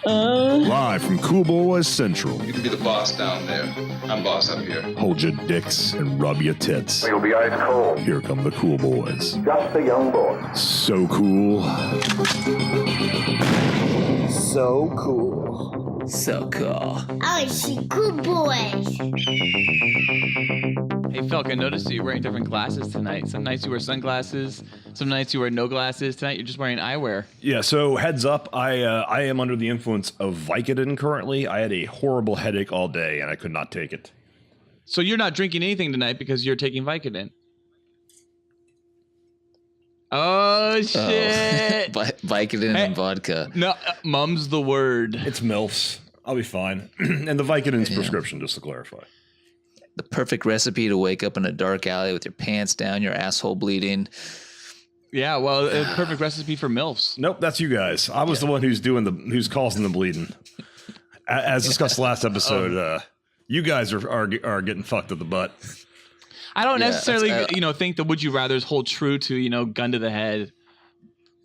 Live from Cool Boys Central. You can be the boss down there. I'm boss up here. Hold your dicks and rub your tits. You'll be ice cold. Here come the Cool Boys. Just a young boy. So cool. So cool. So cool. I see Cool Boys. Hey, Felk, I noticed that you're wearing different glasses tonight. Some nights you wear sunglasses. Some nights you wear no glasses. Tonight you're just wearing eyewear. Yeah, so heads up, I am under the influence of Vicodin currently. I had a horrible headache all day, and I could not take it. So you're not drinking anything tonight because you're taking Vicodin. Oh, shit. Vicodin and vodka. No, mum's the word. It's MILFs. I'll be fine. And the Vicodin's prescription, just to clarify. The perfect recipe to wake up in a dark alley with your pants down, your asshole bleeding. Yeah, well, a perfect recipe for MILFs. Nope, that's you guys. I was the one who's causing the bleeding. As discussed last episode, you guys are getting fucked at the butt. I don't necessarily, think the would you rather's hold true to, gun to the head.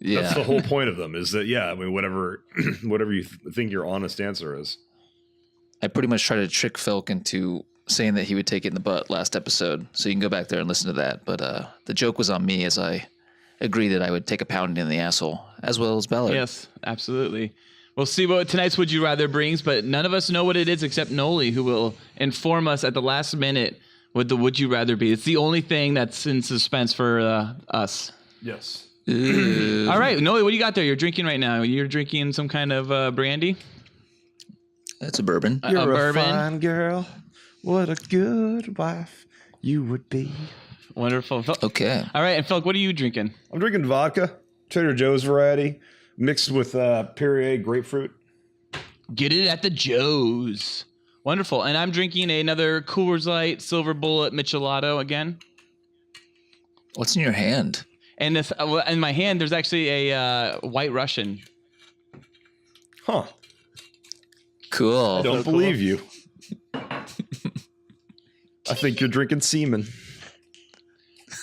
Yeah. That's the whole point of them is that, yeah, I mean, whatever you think your honest answer is. I pretty much tried to trick Felk into saying that he would take it in the butt last episode. So you can go back there and listen to that. But the joke was on me as I agreed that I would take a pounding in the asshole as well as Ballard. Yes, absolutely. We'll see what tonight's Would You Rather brings, but none of us know what it is except Noli, who will inform us at the last minute what the Would You Rather be. It's the only thing that's in suspense for us. Yes. All right, Noli, what do you got there? You're drinking right now. You're drinking some kind of brandy? That's a bourbon. You're a bourbon. fine girl. What a good wife you would be. Wonderful. Okay. All right, and Felk, what are you drinking? I'm drinking vodka, Trader Joe's variety, mixed with Perrier grapefruit. Get it at the Joe's. Wonderful. And I'm drinking another Coors Light Silver Bullet Michelado again. What's in your hand? And this, in my hand, there's actually a White Russian. Huh. Cool. I don't believe you. I think you're drinking semen.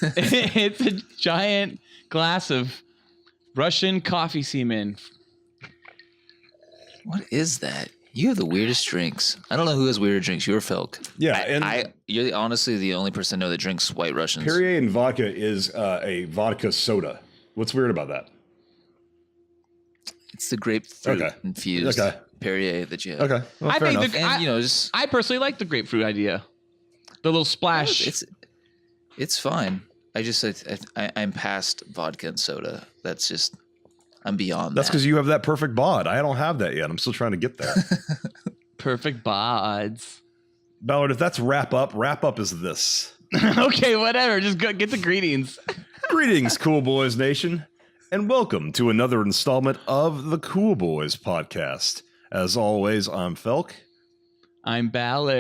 It's a giant glass of Russian coffee semen. What is that? You have the weirdest drinks. I don't know who has weirder drinks. You're Felk. Yeah, you're honestly the only person I know that drinks White Russians. Perrier and vodka is a vodka soda. What's weird about that? It's the grapefruit infused Perrier that you have. Okay, well, I fair think enough. I personally like the grapefruit idea. The little splash. It's fine. I'm past vodka and soda. That's just I'm beyond That's that. because you have that perfect bod. I don't have that yet. I'm still trying to get there. Perfect bods. Ballard, if that's wrap up is this. Okay, whatever. Just go get the greetings. Greetings, Cool Boys Nation, and welcome to another installment of the Cool Boys Podcast. As always, I'm Felk. I'm Ballard.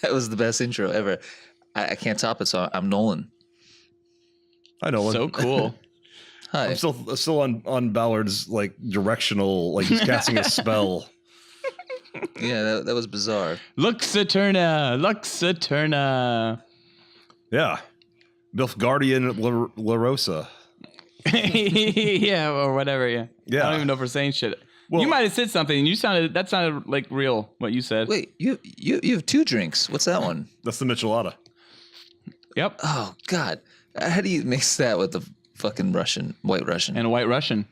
That was the best intro ever. I can't top it, so I'm Nolan. I know. So cool. Hi. I'm still on Ballard's like directional, like he's casting a spell. Yeah, that was bizarre. Lux Eterna. Yeah, Bilfgardian La Rosa. Yeah, or whatever. Yeah. I don't even know if we're saying shit. Well, you might have said something. That sounded like real. What you said. Wait, you have two drinks. What's that one? That's the Michelada. Yep. Oh God, how do you mix that with the fucking White Russian? And a White Russian.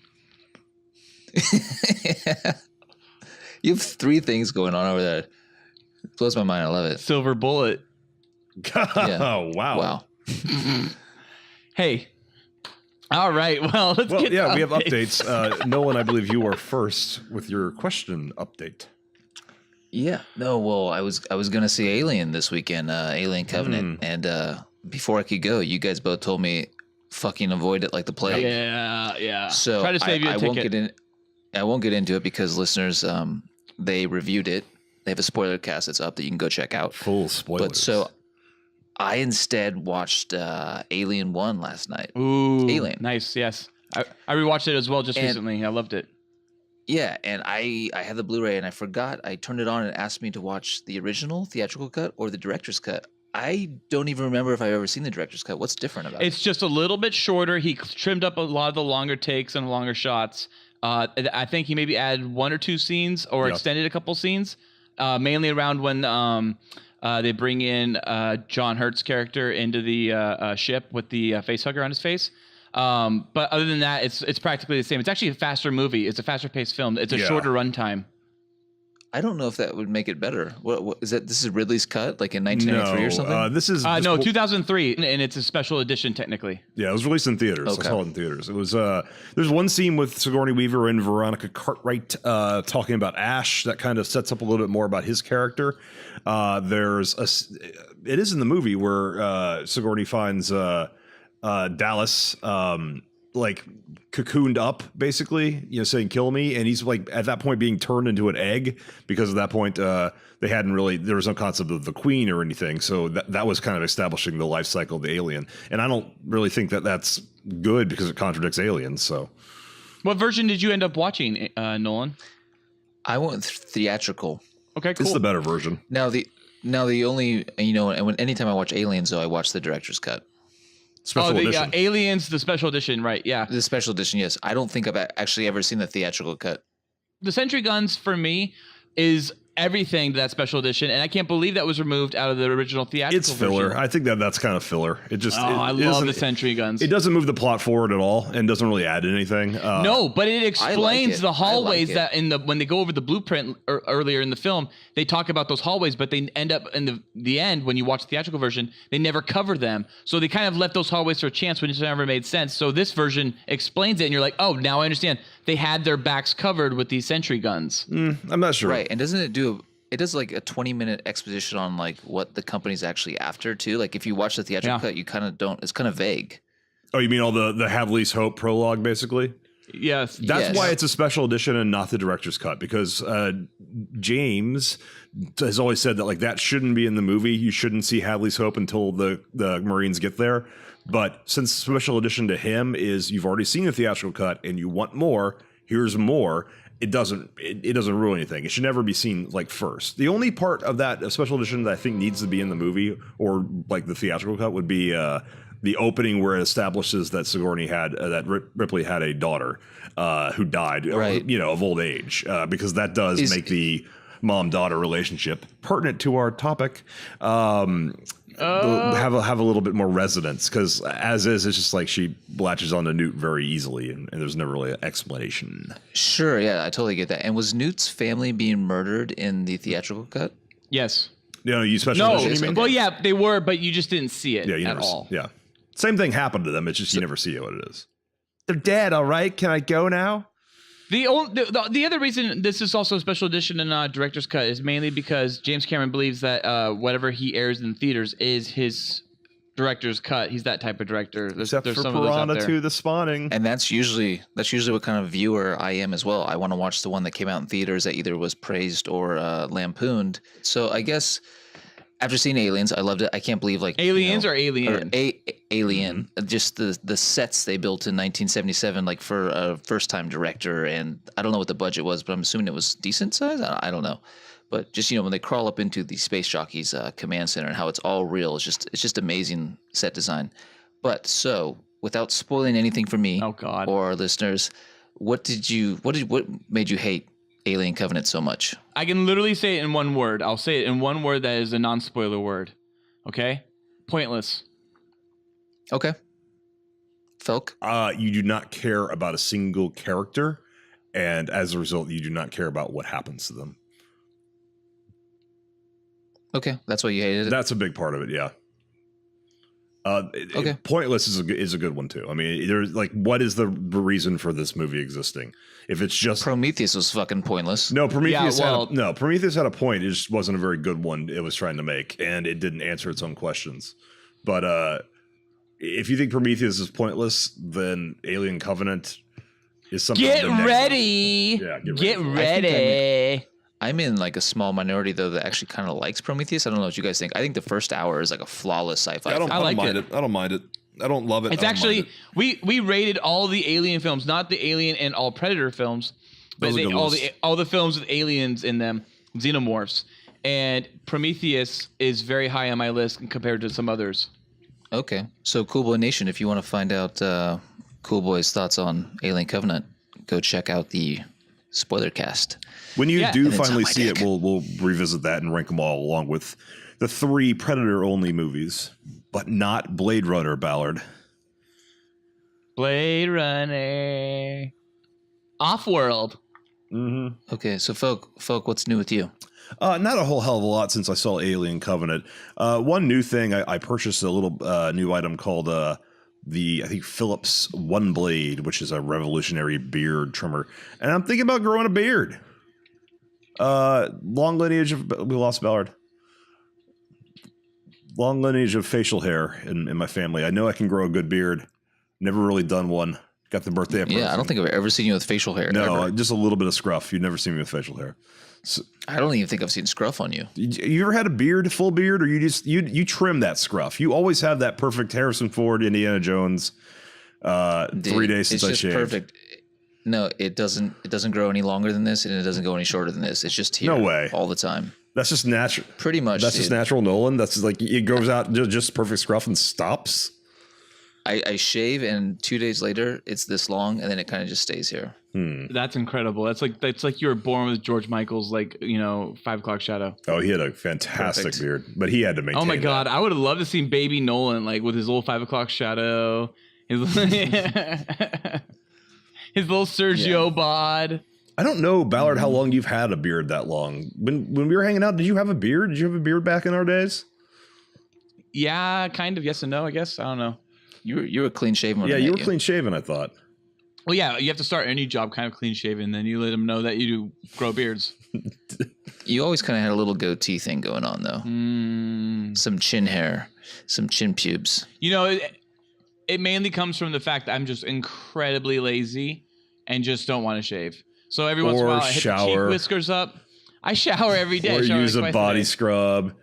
Yeah. You have three things going on over there. It blows my mind. I love it. Silver Bullet. Yeah. Oh wow. Hey. All right. Well, let's get. Yeah, we have updates. Nolan, I believe you are first with your question update. Yeah. No. Well, I was gonna see Alien this weekend, Alien Covenant, and before I could go, you guys both told me fucking avoid it like the plague. Yeah. So try to save you a ticket. I won't get into it because listeners, they reviewed it. They have a spoiler cast that's up that you can go check out. Full spoilers. But so I instead watched Alien 1 last night. Ooh, Alien. Nice. Yes, I rewatched it as well just recently. I loved it. Yeah, and I had the Blu-ray and I forgot. I turned it on and it asked me to watch the original theatrical cut or the director's cut. I don't even remember if I've ever seen the director's cut. What's different about it? It's just a little bit shorter. He trimmed up a lot of the longer takes and longer shots. I think he maybe added 1 or 2 scenes or extended a couple scenes, mainly around when they bring in John Hurt's character into the ship with the facehugger on his face. But other than that, it's practically the same. It's actually a faster movie. It's a faster paced film. It's a shorter runtime. I don't know if that would make it better. What is that? This is Ridley's cut, like in 1993 or something. This is 2003, and it's a special edition technically. Yeah, it was released in theaters. Okay. I saw it in theaters. It was there's one scene with Sigourney Weaver and Veronica Cartwright talking about Ash that kind of sets up a little bit more about his character. It is in the movie where Sigourney finds Dallas like cocooned up, basically, saying kill me, and he's like at that point being turned into an egg, because at that point they hadn't really, there was no concept of the queen or anything, so that was kind of establishing the life cycle of the alien, and I don't really think that that's good because it contradicts Aliens. So what version did you end up watching, Nolan? I went theatrical. Okay, cool. It's the better version. Now the only, and anytime I watch Aliens, though, I watch the director's cut. Special edition. Aliens, the special edition, right? Yeah, The special edition, yes. I don't think I've actually ever seen the theatrical cut. the Sentry Guns for me is everything to that special edition, and I can't believe that was removed out of the original theatrical It's filler. version. I think that's kind of filler. It just I love the Sentry Guns. It doesn't move the plot forward at all and doesn't really add anything. No, but it explains it. the I hallways like it. that when they go over the blueprint earlier in the film, they talk about those hallways, but they end up in the end, when you watch the theatrical version, they never cover them. So they kind of left those hallways for a chance when it never made sense. So this version explains it, and you're like, oh, now I understand. They had their backs covered with these Sentry Guns. I'm not sure. Right, and doesn't it do... It does like a 20-minute exposition on like what the company's actually after too. Like if you watch the theatrical cut, you kind of don't. It's kind of vague. Oh, you mean all the Have Least Hope prologue, basically? Yes. That's why it's a special edition and not the director's cut, because James has always said that like that shouldn't be in the movie. You shouldn't see Hadley's Hope until the Marines get there. But since special edition to him is you've already seen the theatrical cut and you want more, here's more. It doesn't ruin anything. It should never be seen like first. The only part of that special edition that I think needs to be in the movie or like the theatrical cut would be the opening where it establishes that Sigourney Ripley had a daughter who died, right. of old age, because that does make the mom-daughter relationship pertinent to our topic. Have a little bit more resonance, because as is, it's just like she latches on to Newt very easily, and there's never really an explanation. Sure, yeah, I totally get that. And was Newt's family being murdered in the theatrical cut? Yes. You special edition, you mean? Well, yeah, they were, but you just didn't see it you at never all. Yeah. Same thing happened to them. It's just you never see what it is. They're dead, all right? Can I go now? The other reason this is also a special edition and not director's cut is mainly because James Cameron believes that whatever he airs in theaters is his director's cut. He's that type of director. Except for some of those out Piranha there. 2: The Spawning. And that's usually what kind of viewer I am as well. I want to watch the one that came out in theaters that either was praised or lampooned. So I guess after seeing Aliens, I loved it. I can't believe like Aliens or Alien? Alien. Just the sets they built in 1977, like for a first time director, and I don't know what the budget was, but I'm assuming it was decent size. I don't know, but just when they crawl up into the space jockey's command center and how it's all real, it's just amazing set design. But so without spoiling anything for me or our listeners, what made you hate Alien Covenant so much? I can literally say it in one word. I'll say it in one word that is a non-spoiler word. Okay? Pointless. Okay. Felk? You do not care about a single character, and as a result, you do not care about what happens to them. Okay, that's why you hated it? That's a big part of it, yeah. Okay. Pointless is a good one too. I mean, there's like, what is the reason for this movie existing? If it's just Prometheus was fucking pointless. No, Prometheus Yeah, Prometheus had a point. It just wasn't a very good one it was trying to make, and it didn't answer its own questions. But if you think Prometheus is pointless, then Alien Covenant is something. Get ready. Yeah, get ready. I'm in like a small minority though that actually kind of likes Prometheus. I don't know what you guys think. I think the first hour is like a flawless sci-fi. I don't like mind it. it. I don't mind it. I don't love it. It's I don't actually mind we rated all the Alien films, not the Alien and all Predator films, but Those are good ones. all the films with aliens in them, xenomorphs. and Prometheus is very high on my list compared to some others. Okay. So Cool Boy Nation, if you want to find out Cool Boy's thoughts on Alien Covenant, go check out the spoiler cast. When you Yeah. do And it's finally on my see it, dick. we'll revisit that and rank them all along with the 3 Predator-only movies, but not Blade Runner, Ballard. Blade Runner. Off-world. Okay, so folk, what's new with you? Not a whole hell of a lot since I saw Alien Covenant. One new thing, I purchased a little new item called I think Philips One Blade, which is a revolutionary beard trimmer. And I'm thinking about growing a beard. Long lineage of, we lost Ballard. Long lineage of facial hair in my family. I know I can grow a good beard. Never really done one. Got the birthday of Yeah, I don't think I've ever seen you with facial hair. No, ever. just a little bit of scruff. You've never seen me with facial hair. So, I don't even think I've seen scruff on you. you ever had a beard, full beard, or you trim that scruff? You always have that perfect Harrison Ford, Indiana Jones. 3 days since it's I just shaved. perfect. No, it doesn't grow any longer than this, and it doesn't go any shorter than this. It's just here No way. all the time. That's just natural. Pretty much. That's just dude. natural Nolan. That's like it goes out just perfect scruff and stops. I shave, and 2 days later, it's this long, and then it kind of just stays here. That's incredible. That's like you were born with George Michael's 5 o'clock shadow. Oh, he had a fantastic Perfect. beard, but he had to maintain. Oh my God, that. I would have loved to see baby Nolan with his little 5 o'clock shadow, his his little Sergio bod. I don't know, Ballard, how long you've had a beard that long. When we were hanging out, did you have a beard? Did you have a beard back in our days? Yeah, kind of. Yes and no, I guess. I don't know. You were clean shaven. When Yeah, I you met were clean shaven, I thought. Well, yeah, you have to start any job kind of clean shaven, then you let them know that you do grow beards. You always kind of had a little goatee thing going on, though. Some chin hair, some chin pubes. It mainly comes from the fact that I'm just incredibly lazy and just don't want to shave. So every once in a Or while, I hit the shower. cheek whiskers up. I shower every day. I Or shower use a twice body day. scrub.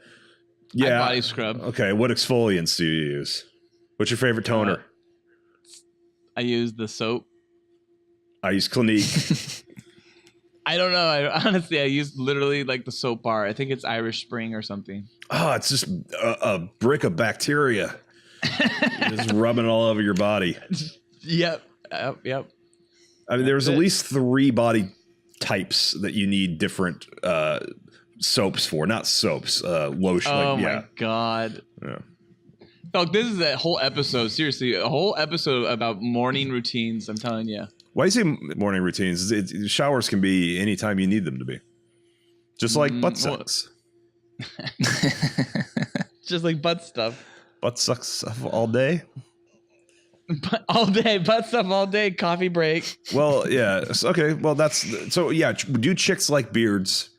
Yeah, body scrub. Okay, what exfoliants do you use? What's your favorite toner? I use the soap. I use Clinique. I don't know. Honestly, I use literally the soap bar. I think it's Irish Spring or something. Oh, it's just a brick of bacteria. Just rubbing it all over your body. Yep. Yep. I mean, there's at least 3 body types that you need different soaps for. Not soaps, lotion. Oh yeah. my God. Yeah. Look, this is a whole episode. Seriously, a whole episode about morning routines. I'm telling you. Why do you say morning routines? Showers can be anytime you need them to be. Just like butt sex. Just like butt stuff. Butt sucks all day? All day, butt stuff all day, coffee break. Well, yeah. Okay. Well, so yeah. Do chicks like beards?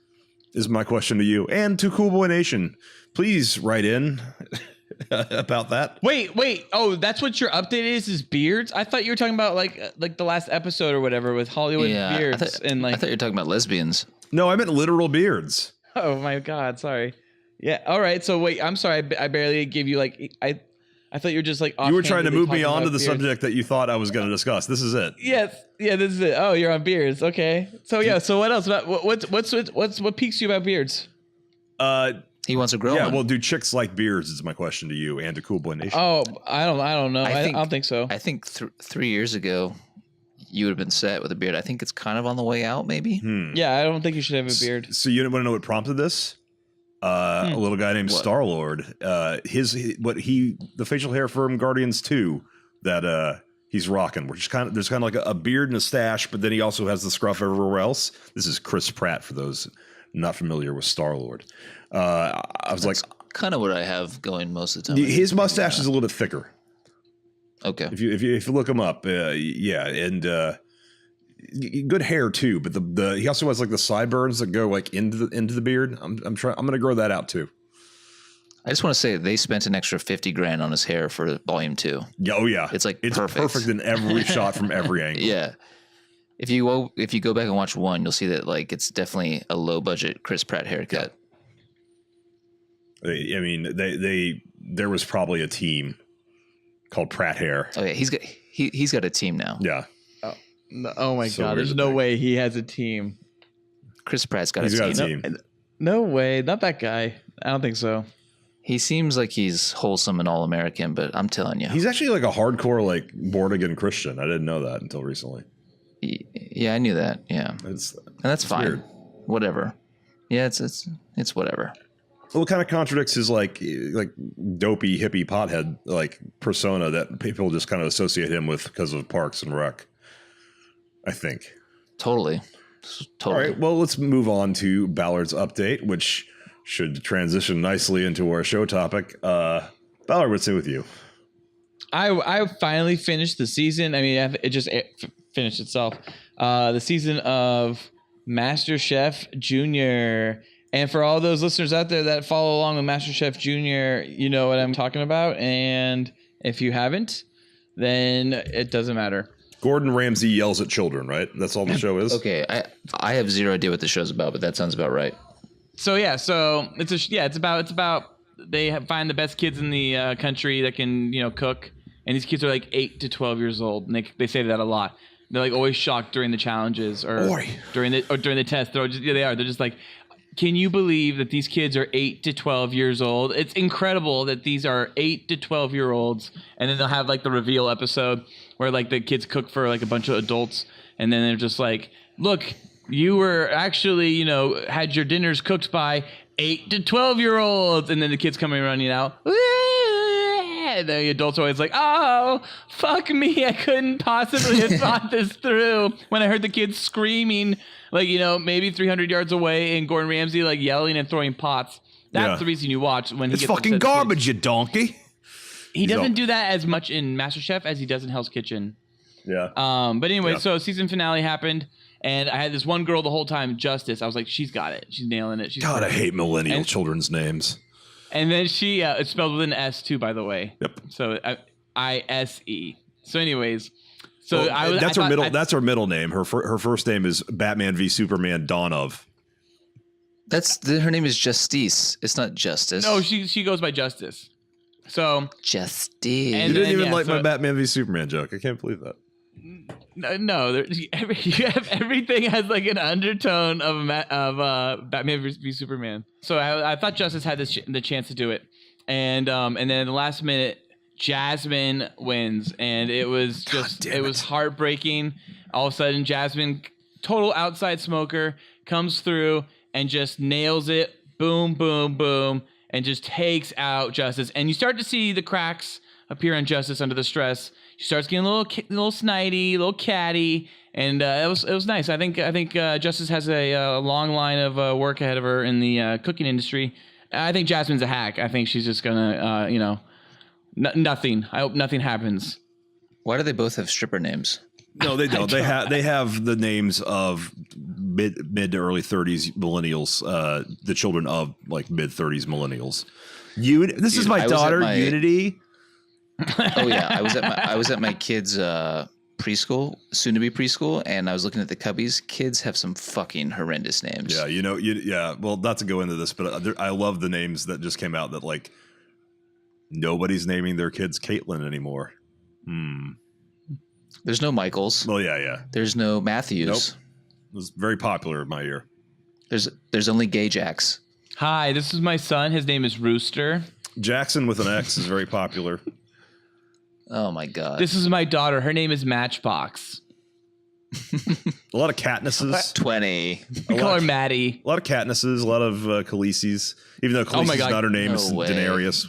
Is my question to you and to Cool Boy Nation. Please write in about that. Wait. Oh, that's what your update is beards? I thought you were talking about like the last episode or whatever with Hollywood Yeah, beards I thought you were talking about lesbians. No, I meant literal beards. Oh my God, sorry. Yeah. All right. So wait, I'm sorry. I barely gave you I thought you were just You were trying to offhandedly move me talking on to about the beards. subject that you thought I was going to discuss. This is it. Yes. Yeah. This is it. Oh, you're on beards. Okay. So yeah. So what else about what piques you about beards? He wants to grow Yeah. one. Well, do chicks like beards? Is my question to you and to Cool Boy Nation. Oh, I don't know. I think- don't think so. I think 3 years ago, you would have been set with a beard. I think it's kind of on the way out, maybe. Yeah, I don't think you should have a beard. So you want to know what prompted this? A little guy named What? Star-Lord. The facial hair from Guardians 2 that he's rocking, which is there's kind of like a beard and a stash, but then he also has the scruff everywhere else. This is Chris Pratt for those not familiar with Star-Lord. I was like, Kind of what I have going most of the time. his mustache is a little bit thicker. Okay. If you look him up, yeah, and good hair too. But he also has the sideburns that go into the beard. I'm gonna grow that out too. I just want to say they spent an extra $50,000 on his hair for volume 2. Yeah, oh yeah, It's it's perfect. perfect in every shot from every angle. Yeah. If you go back and watch 1, you'll see that it's definitely a low budget Chris Pratt haircut. I mean, there was probably a team called Pratt Hair. Oh yeah, he's got a team now. Yeah, No, oh my So God, weird there's to no think. way he has a team. Chris Pratt's got he's a got team. a team. No way. Not that guy. I don't think so. He seems like he's wholesome and all American, but I'm telling you, He's actually like a hardcore, like born again Christian. I didn't know that until recently. yeah, I knew that. Yeah, and that's fine. Weird. Whatever. Yeah, it's whatever. Well, it kind of contradicts his like dopey hippie pothead like persona that people just kind of associate him with because of Parks and Rec. I think. Totally. All right. Well, let's move on to Ballard's update, which should transition nicely into our show topic. Ballard, what's in with you? I finally finished the season. I mean, it just finished itself. The season of MasterChef Junior. And for all those listeners out there that follow along with MasterChef Junior, you know what I'm talking about. And if you haven't, then it doesn't matter. Gordon Ramsay yells at children, right? That's all the show is. Okay, I have zero idea what the show's about, but that sounds about right. So it's about they find the best kids in the country that can cook, and these kids are like 8 to 12 years old, and they say that a lot. They're like always shocked during the challenges or during the test. They're just like, can you believe that these kids are 8 to 12 years old? It's incredible that these are 8 to 12-year-olds, and then they'll have like the reveal episode where like the kids cook for like a bunch of adults, and then they're just like, look, you were actually, had your dinners cooked by 8 to 12-year-olds, and then the kids coming running out. And the adults are always like, oh, fuck me, I couldn't possibly have thought this through. When I heard the kids screaming, like, maybe 300 yards away, and Gordon Ramsay like yelling and throwing pots. That's the reason you watch when he gets fucking garbage, you donkey. He doesn't do that as much in MasterChef as he does in Hell's Kitchen. Yeah. But anyway, so season finale happened, and I had this one girl the whole time, Justice. I was like, she's got it. She's nailing it. She's God, I hate millennial children's names. And then she, it's spelled with an S too, by the way. Yep. So ISE. So anyways, that's her middle name. Her first name is Batman v Superman: Dawn of. Her name is Justice. It's not Justice. No, she goes by Justice. So Justice. You didn't even like my Batman v Superman joke. I can't believe that. No, everything has like an undertone of Batman v Superman. So I thought Justice had the chance to do it, and then at the last minute, Jasmine wins, and it was heartbreaking. All of a sudden, Jasmine, total outside smoker, comes through and just nails it. Boom, boom, boom, and just takes out Justice. And you start to see the cracks appear on Justice under the stress. She starts getting a little snidey, a little catty, and it was nice. I think Justice has a long line of work ahead of her in the cooking industry. I think Jasmine's a hack. I think she's just gonna, nothing. I hope nothing happens. Why do they both have stripper names? No, they don't. They have the names of mid to early 30s millennials, the children of like mid 30s millennials. This is my daughter, Unity. Oh yeah, I was at my kids' preschool, soon to be preschool, and I was looking at the cubbies. Kids have some fucking horrendous names. Yeah, well, not to go into this, but I love the names that just came out that like nobody's naming their kids Caitlin anymore. There's no Michaels. Well, yeah. There's no Matthews. Nope. It was very popular in my ear. There's only Gay Jacks. Hi, this is my son. His name is Rooster. Jackson with an X is very popular. Oh my God. This is my daughter. Her name is Matchbox. A lot of Katnisses. 20. We call her Maddie. A lot of Katnisses. A lot of Khaleesi's. Even though Khaleesi's not her name, it's Daenerys.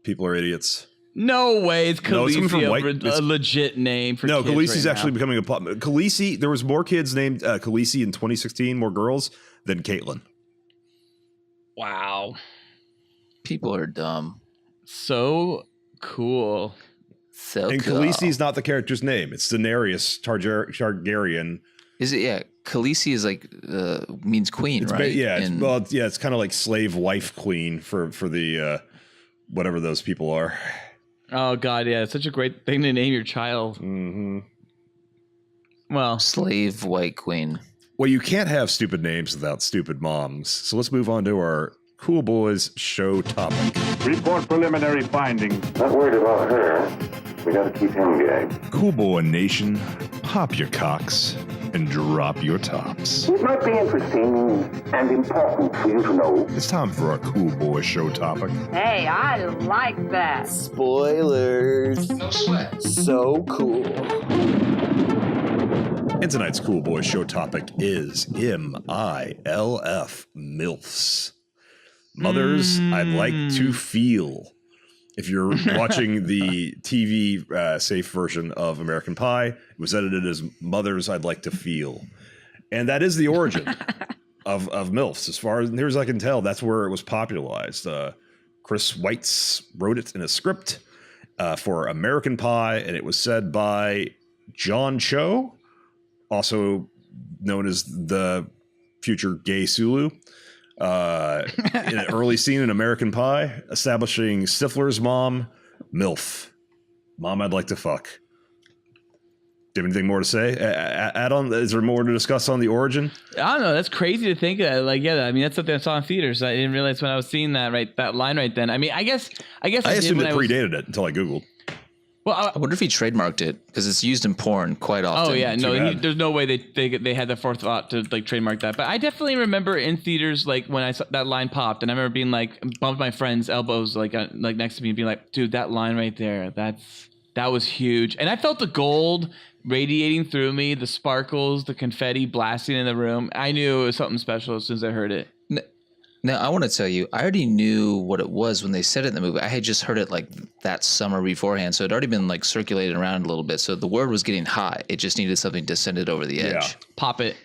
People are idiots. No way, it's Khaleesi, it's a legit name for kids. No, Khaleesi's actually becoming a pop. Khaleesi, there was more kids named Khaleesi in 2016, more girls than Caitlyn. Wow. People are dumb. So cool. And cool. Khaleesi's not the character's name. It's Daenerys Targaryen. Is it? Yeah. Khaleesi is like means queen, right? It's kind of like slave wife queen for the whatever those people are. Oh God, yeah, it's such a great thing to name your child. Mm-hmm. Well, slave white queen. Well, you can't have stupid names without stupid moms. So let's move on to our Cool Boys show topic. Report preliminary findings. Not worried about her. We got to keep him gagged. Cool Boy Nation, pop your cocks. and drop your tops. It might be interesting and important for you to know. It's time for our Cool Boy Show topic. Hey, I like that. Spoilers. No sweat. So cool. And tonight's Cool Boy Show topic is MILF, MILFs. Mothers I'd like to feel. If you're watching the TV safe version of American Pie, it was edited as Mothers I'd Like to Feel. And that is the origin of MILFs. As far as I can tell, that's where it was popularized. Chris Weitz wrote it in a script for American Pie, and it was said by John Cho, also known as the future gay Sulu, in an early scene in American Pie, establishing Stifler's mom, MILF. Mom I'd like to fuck. Do you have anything more to say? Add on, is there more to discuss on the origin? I don't know. That's crazy to think of. Like, yeah, I mean, that's something I saw in theaters. I didn't realize when I was seeing that line right then. I mean, I guess I assumed it predated it until I Googled. Well, I wonder if he trademarked it because it's used in porn quite often. Oh yeah, no, there's no way they had the forethought to like trademark that. But I definitely remember in theaters like when I saw that line popped, and I remember being like bumped my friend's elbows like next to me and being like, dude, that line right there, that was huge, and I felt the gold radiating through me, the sparkles, the confetti blasting in the room. I knew it was something special as soon as I heard it. Now, I want to tell you, I already knew what it was when they said it in the movie. I had just heard it like that summer beforehand, so it had already been like circulated around a little bit. So the word was getting hot. It just needed something to send it over the edge. Yeah. Pop it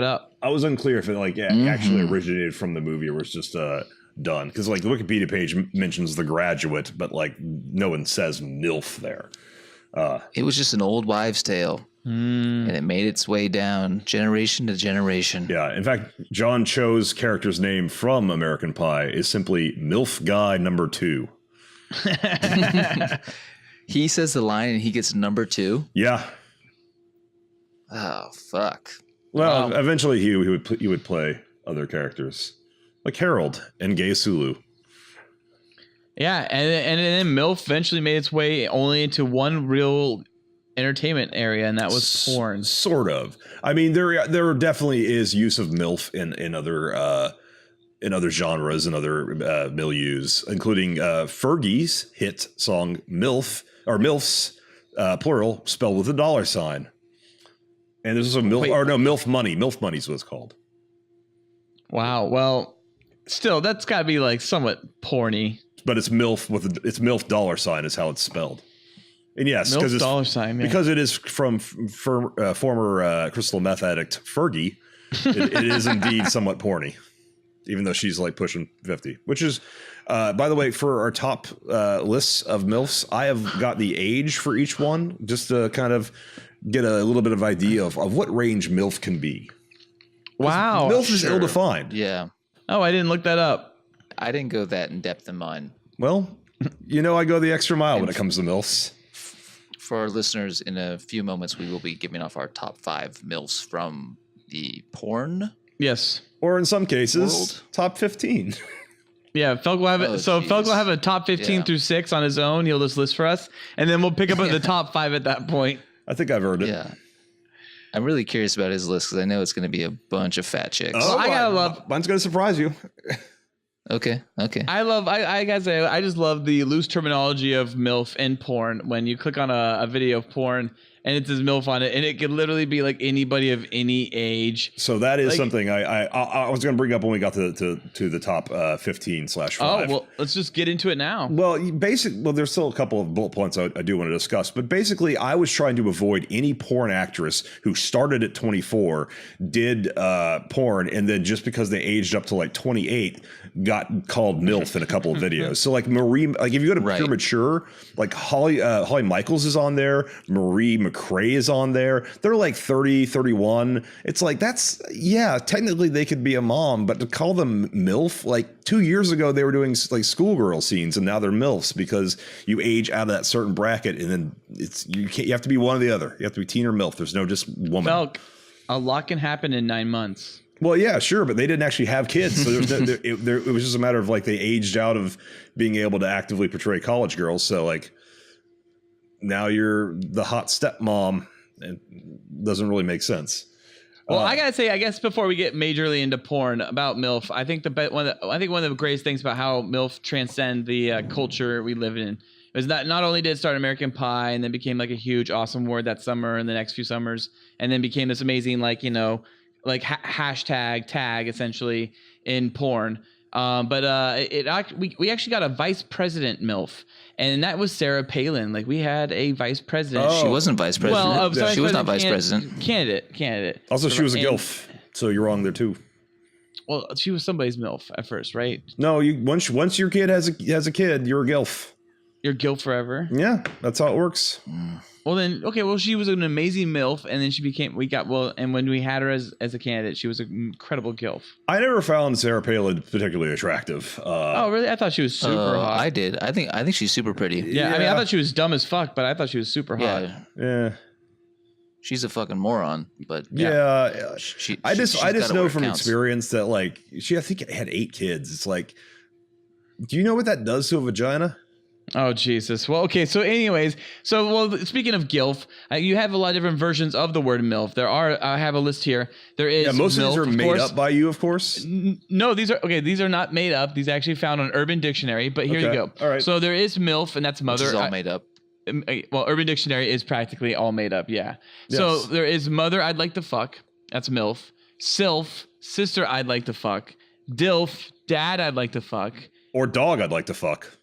up. I was unclear if it actually originated from the movie or was just done. Because like the Wikipedia page mentions The Graduate, but like no one says MILF there. It was just an old wives' tale. And it made its way down generation to generation. Yeah. In fact, John Cho's character's name from American Pie is simply MILF Guy Number 2. He says the line and he gets number 2. Yeah. Oh, fuck. Well, eventually he would play other characters like Harold and Gay Sulu. Yeah, and then MILF eventually made its way only into one real entertainment area, and that was porn. Sort of. I mean, there definitely is use of MILF in other genres and other milieus, including Fergie's hit song MILF or MILFs, plural, spelled with a $. And there's also MILF Money. MILF Money is what it's called. Wow. Well, still, that's got to be like somewhat porny. But it's MILF it's MILF $, is how it's spelled. And yes, MILF $, because it is from former crystal meth addict Fergie, it is indeed somewhat porny, even though she's like pushing 50. Which is, by the way, for our top lists of MILFs, I have got the age for each one just to kind of get a little bit of idea of what range MILF can be. Wow, MILF is ill-defined. Yeah. Oh, I didn't look that up. I didn't go that in depth in mine. Well, I go the extra mile when it comes to MILFs. For our listeners, in a few moments, we will be giving off our top 5 MILFs from the porn. Yes. Or in some cases, world. top 15. Yeah, Felk will have it. So Felk will have a top 15 through 6 on his own. He'll just list for us, and then we'll pick up the top 5 at that point. I think I've heard it. Yeah. I'm really curious about his list because I know it's going to be a bunch of fat chicks. Oh, mine's going to surprise you. Okay. I just love the loose terminology of MILF in porn. When you click on a video of porn and it says MILF on it, and it could literally be like anybody of any age. So that is something I was going to bring up when we got to the top 15/5. Oh, well, let's just get into it now. Well, there's still a couple of bullet points I do want to discuss, but basically I was trying to avoid any porn actress who started at 24, did porn, and then just because they aged up to like 28, got called MILF in a couple of videos. So like Marie, like if you go to Pure Mature, like Holly Michaels is on there, Marie McRae is on there. They're like 30, 31. It's like technically they could be a mom, but to call them MILF, like 2 years ago they were doing like schoolgirl scenes, and now they're MILFs because you age out of that certain bracket, and then you have to be one or the other. You have to be teen or MILF. There's no just woman. Felk, a lot can happen in 9 months. Well, yeah, sure, but they didn't actually have kids, so it was just a matter of like they aged out of being able to actively portray college girls. So like now you're the hot stepmom it doesn't really make sense. Well, I gotta say, I guess before we get majorly into porn about MILF, I think one of the greatest things about how MILF transcend the culture we live in is that not only did it start American Pie and then became like a huge awesome word that summer and the next few summers, and then became this amazing hashtag tag essentially in porn. We actually got a vice president MILF, and that was Sarah Palin. Like we had a vice president. She wasn't vice president. Well, she was not vice president. Candidate. Also, she was a gilf, so you're wrong there too. Well, she was somebody's MILF at first, right? No, once your kid has a kid, you're a gilf. You're gilf forever. Yeah, that's how it works. Well then, okay. Well, she was an amazing MILF, and then she became. And when we had her as a candidate, she was an incredible gilf. I never found Sarah Palin particularly attractive. Oh, really? I thought she was super hot. I did. I think she's super pretty. Yeah, I mean, I thought she was dumb as fuck, but I thought she was super hot. Yeah. She's a fucking moron, but yeah. I just know from counts. experience that like I think had 8 kids. It's like, do you know what that does to a vagina? Oh, Jesus. Well, okay. So anyways, speaking of GILF, you have a lot of different versions of the word MILF. I have a list here. There is most MILF, of these are made up by you, of course. No, these are not made up. These are actually found on Urban Dictionary, but here you go. All right. So there is MILF, and that's mother. Which is all made up. Well, Urban Dictionary is practically all made up, yeah. Yes. So there is mother I'd like to fuck. That's MILF. Sylph, sister I'd like to fuck. Dilf, dad I'd like to fuck. Or dog I'd like to fuck.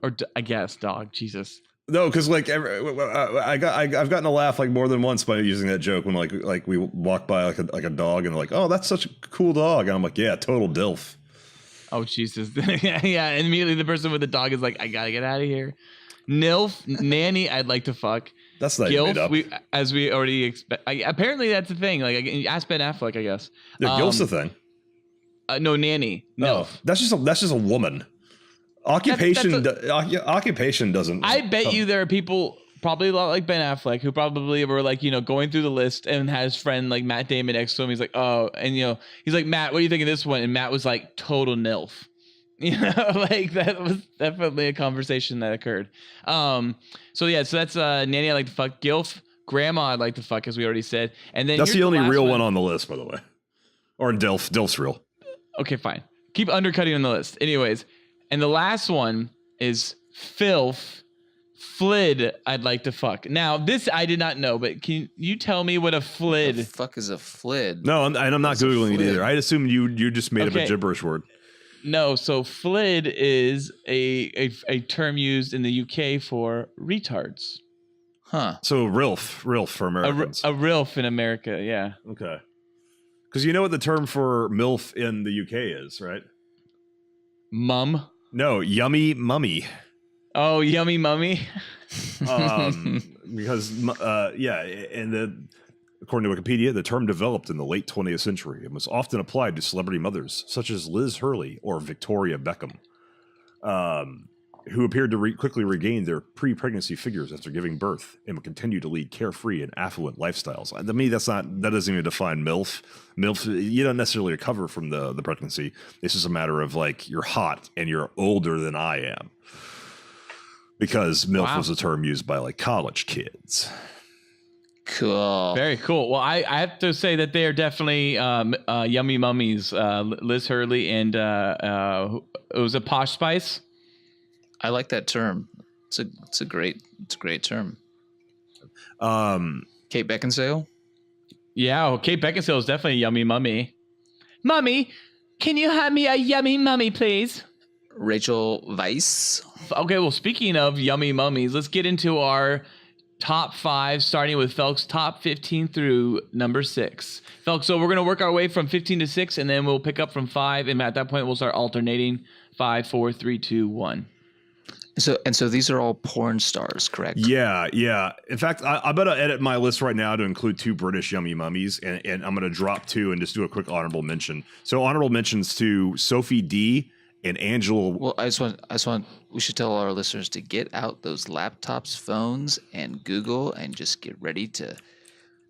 Or I guess dog. Jesus. No, because like I've gotten a laugh like more than once by using that joke when like we walk by like a dog and they're like, oh, that's such a cool dog, and I'm like, yeah, total dilf. Oh Jesus. Yeah. And immediately the person with the dog is like, I gotta get out of here. Nilf, nanny I'd like to fuck. That's not made up. As we already expect. Apparently that's a thing. Like ask Ben Affleck, I guess. Yeah, gilf's a thing. No, nanny. Nilf. That's just a woman. Occupation doesn't. I bet you there are people probably a lot like Ben Affleck who probably were like, going through the list and had his friend like Matt Damon next to him. He's like, oh, and he's like, Matt, what do you think of this one? And Matt was like, total nilf. Like that was definitely a conversation that occurred. So that's nanny I'd like to fuck. Gilf, grandma I'd like to fuck, as we already said. And then that's the only real one on the list, by the way. Or Dilf. Dilf's real. Okay, fine. Keep undercutting on the list. Anyways. And the last one is filth, flid I'd like to fuck. Now, this I did not know, but can you tell me what a flid? What the fuck is a flid? No, and I'm not Googling it either. I assumed you just made up a gibberish word. No, so flid is a term used in the UK for retards. Huh. So RILF for Americans. A RILF in America, yeah. Okay. Because you know what the term for MILF in the UK is, right? Mum? No, yummy mummy. Oh, yummy mummy. Because according to Wikipedia, the term developed in the late 20th century and was often applied to celebrity mothers such as Liz Hurley or Victoria Beckham, who appeared to quickly regain their pre-pregnancy figures after giving birth and would continue to lead carefree and affluent lifestyles. To me, that doesn't even define MILF. MILF, you don't necessarily recover from the pregnancy. It's just a matter of like you're hot and you're older than I am. Because MILF was a term used by like college kids. Cool. Very cool. Well, I have to say that they are definitely yummy mummies. Liz Hurley and it was a Posh Spice. I like that term. It's a great term. Kate Beckinsale. Yeah, well, Kate Beckinsale is definitely a yummy mummy. Mummy, can you have me a yummy mummy, please? Rachel Weisz. Okay, well, speaking of yummy mummies, let's get into our top 5, starting with Felk's top 15 through number 6. Felk, so we're going to work our way from 15 to 6, and then we'll pick up from 5, and at that point, we'll start alternating 5, 4, 3, 2, 1. So these are all porn stars, correct? Yeah. In fact, I better edit my list right now to include 2 British yummy mummies, and I'm going to drop 2 and just do a quick honorable mention. So honorable mentions to Sophie D and Angela. Well, I just want we should tell our listeners to get out those laptops, phones, and Google, and just get ready to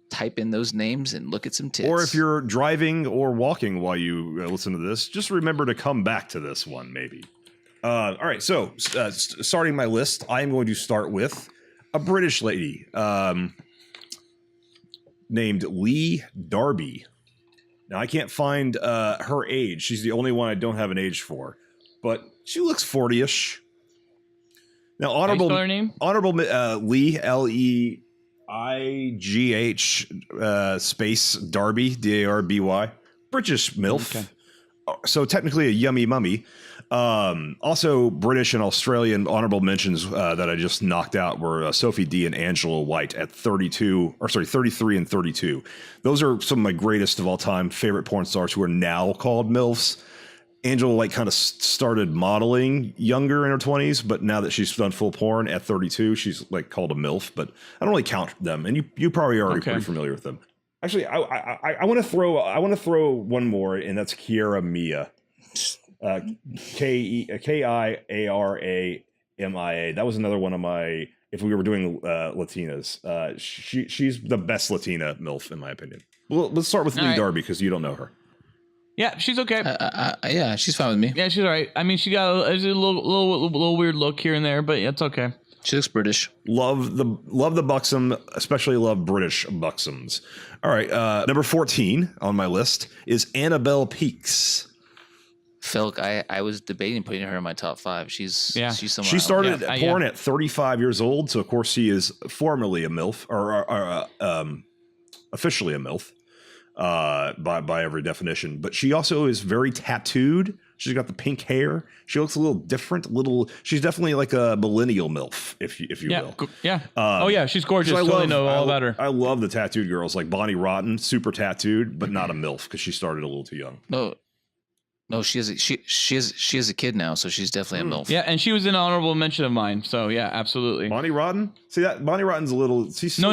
type in those names and look at some tits. Or if you're driving or walking while you listen to this, just remember to come back to this one, maybe. All right, so starting my list, I am going to start with a British lady. named Lee Darby. Now, I can't find her age. She's the only one I don't have an age for, but she looks 40-ish. Now, honorable Lee, Leigh, space Darby, Darby, British MILF. Okay. So technically a yummy mummy. Also British and Australian honorable mentions that I just knocked out were Sophie D and Angela White at 33 and 32. Those are some of my greatest of all time favorite porn stars who are now called MILFs. Angela White kind of started modeling younger in her 20s, but now that she's done full porn at 32, she's like called a MILF, but I don't really count them. And you probably are already pretty familiar with them. Actually, I want to throw one more, and that's Kiara Mia. Kiaramia. That was another one of my, if we were doing Latinas, she's the best Latina MILF in my opinion. Well, let's start with Lee Darby because you don't know her. Yeah, she's okay. Yeah, she's fine with me. Yeah, she's all right. I mean, she got a little weird look here and there, but it's okay. She looks British. Love the buxom, especially love British buxoms. All right, number 14 on my list is Annabelle Peaks. Felk, I was debating putting her in my top 5. She's somewhere. She started porn at 35 years old, so of course she is formally a MILF or officially a MILF. By every definition, but she also is very tattooed. She's got the pink hair. She looks a little different. She's definitely like a millennial MILF, if you will. Yeah. She's gorgeous. I totally know all about her. I love the tattooed girls like Bonnie Rotten, super tattooed, but not a MILF because she started a little too young. No, she has a kid now, so she's definitely a MILF. Yeah, and she was an honorable mention of mine. So yeah, absolutely. Bonnie Rotten? See that Bonnie Rotten's a little. No,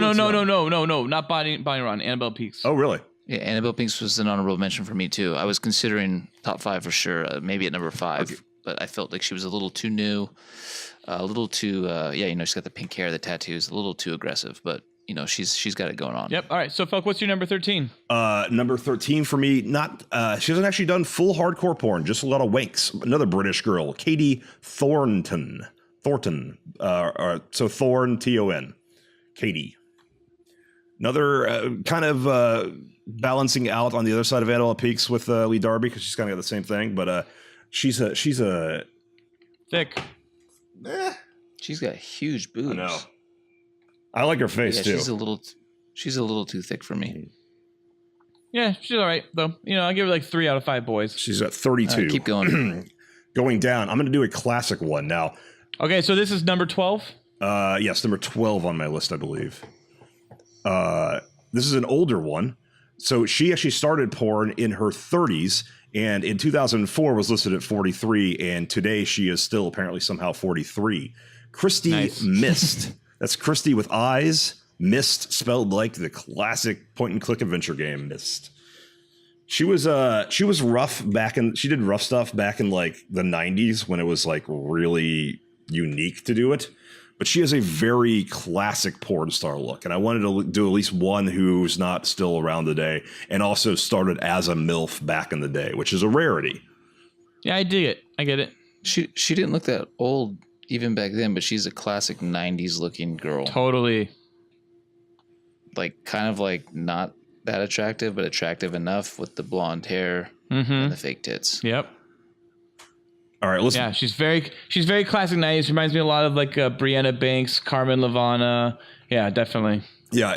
not Bonnie Rotten. Annabelle Peaks. Oh, really? Yeah, Annabelle Pinks was an honorable mention for me too. I was considering top 5 for sure, maybe at number 5, but I felt like she was a little too new, a little too she's got the pink hair, the tattoos, a little too aggressive, but she's got it going on. Yep. All right. So Felk, what's your number 13? Number 13 for me, not she hasn't actually done full hardcore porn, just a lot of wanks. Another British girl, Katie Thornton. So Thorn, Ton. Katie. Another kind of balancing out on the other side of Annabelle Peaks with Lee Darby because she's kind of got the same thing, but she's a thick. She's got huge boobs. I know. I like her face too. She's a little too thick for me. Yeah, she's all right though. I'll give her like 3 out of 5 boys. She's at 32. Keep going. Going down. I'm going to do a classic one now. Okay, so this is number 12. Yes, number 12 on my list, I believe. This is an older one. So she actually started porn in her 30s, and in 2004 was listed at 43, and today she is still apparently somehow 43. Christy Mist. That's Christy with eyes. Mist spelled like the classic point-and-click adventure game Mist. She was rough she did rough stuff back in like the 90s when it was like really unique to do it. But she has a very classic porn star look, and I wanted to do at least one who's not still around today and also started as a MILF back in the day, which is a rarity. Yeah, I dig it. I get it. She didn't look that old even back then, but she's a classic 90s looking girl. Totally. Like kind of like not that attractive, but attractive enough with the blonde hair and the fake tits. Yep. All right, listen. Yeah, she's very classic 90s. Reminds me a lot of like Brianna Banks, Carmen Lavana. Yeah, definitely. Yeah,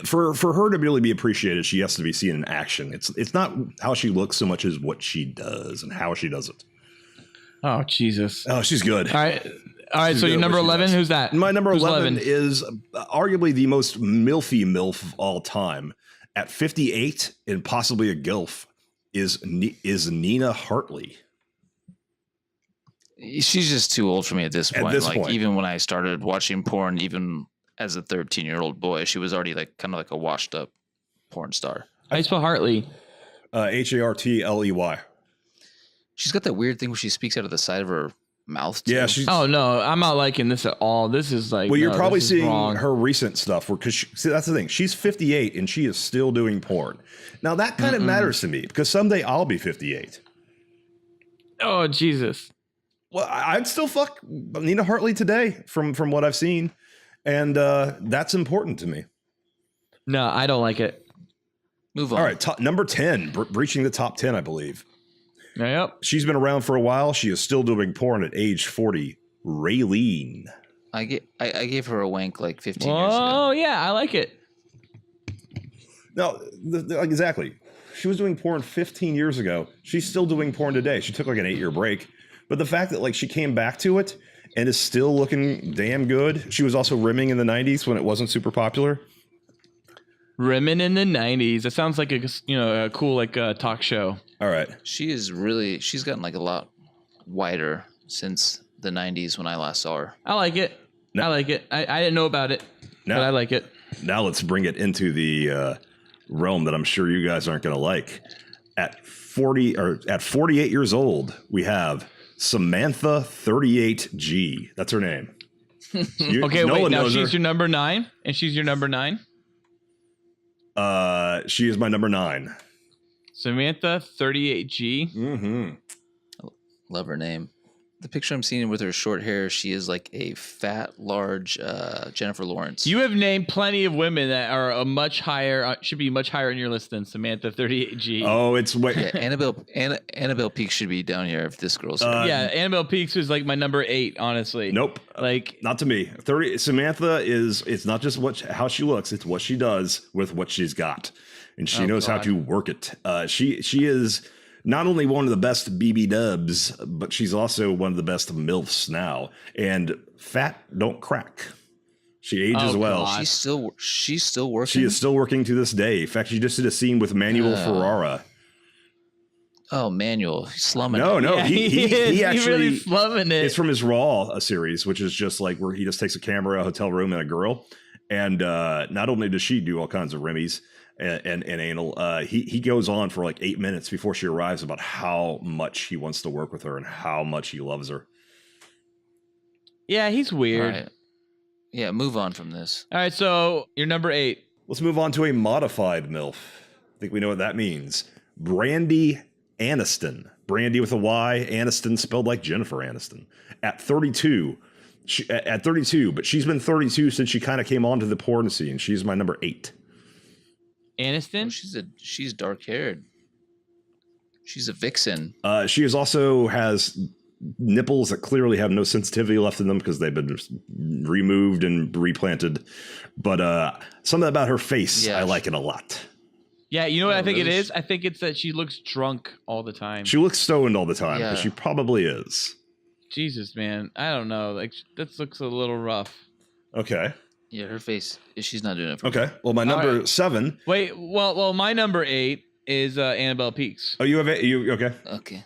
for her to really be appreciated, she has to be seen in action. It's not how she looks so much as what she does and how she does it. Oh, Jesus. Oh, she's good. All right. So your number 11, who's that? My number 11 is arguably the most MILFy MILF of all time. At 58 and possibly a GILF is Nina Hartley. She's just too old for me at this point. Even when I started watching porn, even as a 13-year-old boy, she was already like kind of like a washed up porn star. How do you spell Hartley? Hartley. She's got that weird thing where she speaks out of the side of her mouth too. Yeah. Oh no, I'm not liking this at all. This is like. Well, you're probably seeing her recent stuff because that's the thing. She's 58 and she is still doing porn. Now that kind of matters to me because someday I'll be 58. Oh Jesus. Well, I'd still fuck Nina Hartley today from what I've seen. And that's important to me. No, I don't like it. Move on. All right, number 10, breaching the top 10, I believe. Yep. She's been around for a while. She is still doing porn at age 40. Raylene. I gave her a wank like 15 years ago. Oh, yeah, I like it. No, exactly. She was doing porn 15 years ago. She's still doing porn today. She took like an 8-year break. But the fact that like she came back to it and is still looking damn good. She was also rimming in the 90s when it wasn't super popular. Rimming in the 90s. That sounds like a cool like talk show. All right. She's gotten like a lot wider since the 90s when I last saw her. I like it. No. I like it. I didn't know about it, No. but I like it. Now let's bring it into the realm that I'm sure you guys aren't going to like. At 48 years old, we have Samantha 38G. That's her name. Okay, wait. Now she's your number 9, and she's your number 9. She is my number 9. Samantha 38G. Mm-hmm. Love her name. The picture I'm seeing with her short hair, she is like a fat, large Jennifer Lawrence. You have named plenty of women that are a much higher, should be much higher on your list than Samantha 38G. Oh, it's way. Yeah, Annabelle Peake should be down here if this girl's here. Yeah, Annabelle Peake is like my number 8, honestly. Nope. Like, Not to me. Samantha it's not just how she looks, it's what she does with what she's got. And she knows how to work it. She is not only one of the best BB dubs, but she's also one of the best MILFs now. And fat don't crack. She ages well. She's still working. She is still working to this day. In fact, she just did a scene with Manuel Ferrara. Oh, Manuel, he's slumming. No, it. he actually really slumming it. It's from his Raw series, which is just like where he just takes a camera, a hotel room, and a girl. And not only does she do all kinds of rimmies and anal, he goes on for like 8 minutes before she arrives about how much he wants to work with her and how much he loves her. Yeah, he's weird. All right. Yeah, move on from this. All right, so you're number 8. Let's move on to a modified MILF. I think we know what that means. Brandy Aniston. Brandy with a Y, Aniston spelled like Jennifer Aniston. At 32. But she's been 32 since she kind of came onto the porn scene. She's my number 8. Aniston? She's dark haired. She's a vixen. She has nipples that clearly have no sensitivity left in them because they've been removed and replanted. But something about her face, I like it a lot. Yeah, you know what I think it is? I think it's that she looks drunk all the time. She looks stoned all the time, because she probably is. Jesus, man. I don't know. Like, that looks a little rough. Okay. Yeah, her face, she's not doing it for me. Okay. Well, my number 7. Wait, well, my number 8 is Annabelle Peaks. Oh, you have it? Okay. Okay.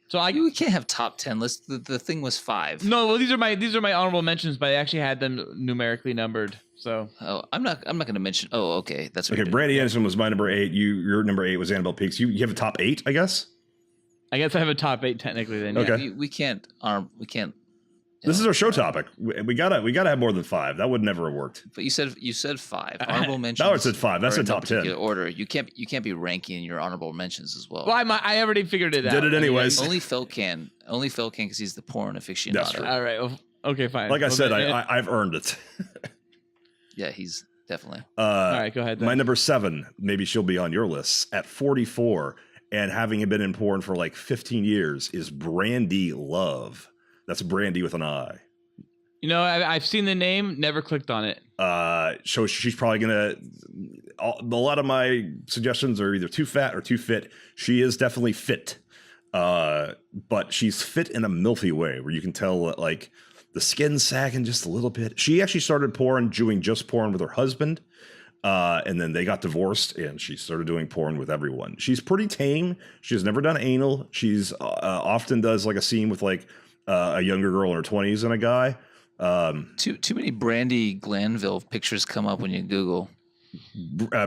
So we can't have top 10 lists. The thing was 5. No, well, these are my honorable mentions, but I actually had them numerically numbered. So I'm not going to mention. Oh, okay, that's what okay. Brandy Anderson was my number 8. Your number 8 was Annabelle Peaks. You have a top 8, I guess. I guess I have a top 8 technically. Then okay. Yeah, we can't. This is our show topic. We gotta have more than 5. That would never have worked. But you said 5 honorable mentions. No, it said 5. That's a top 10 order. You can't be ranking your honorable mentions as well. Well, I already figured it out. Did it anyways. Only Phil can because he's the porn aficionado. That's true. All right. Well, okay, fine. Like I said, I've earned it. Yeah, he's definitely. All right, go ahead. Then. My number 7, maybe she'll be on your list at 44, and having been in porn for like 15 years, is Brandy Love. That's Brandy with an I. You know, I've seen the name, never clicked on it. So she's probably gonna. A lot of my suggestions are either too fat or too fit. She is definitely fit, but she's fit in a milfy way where you can tell that, like, the skin's sagging just a little bit. She actually started doing just porn with her husband, and then they got divorced, and she started doing porn with everyone. She's pretty tame. She has never done anal. She's often does like a scene with like a younger girl in her 20s and a guy. Too many Brandy Glanville pictures come up when you Google.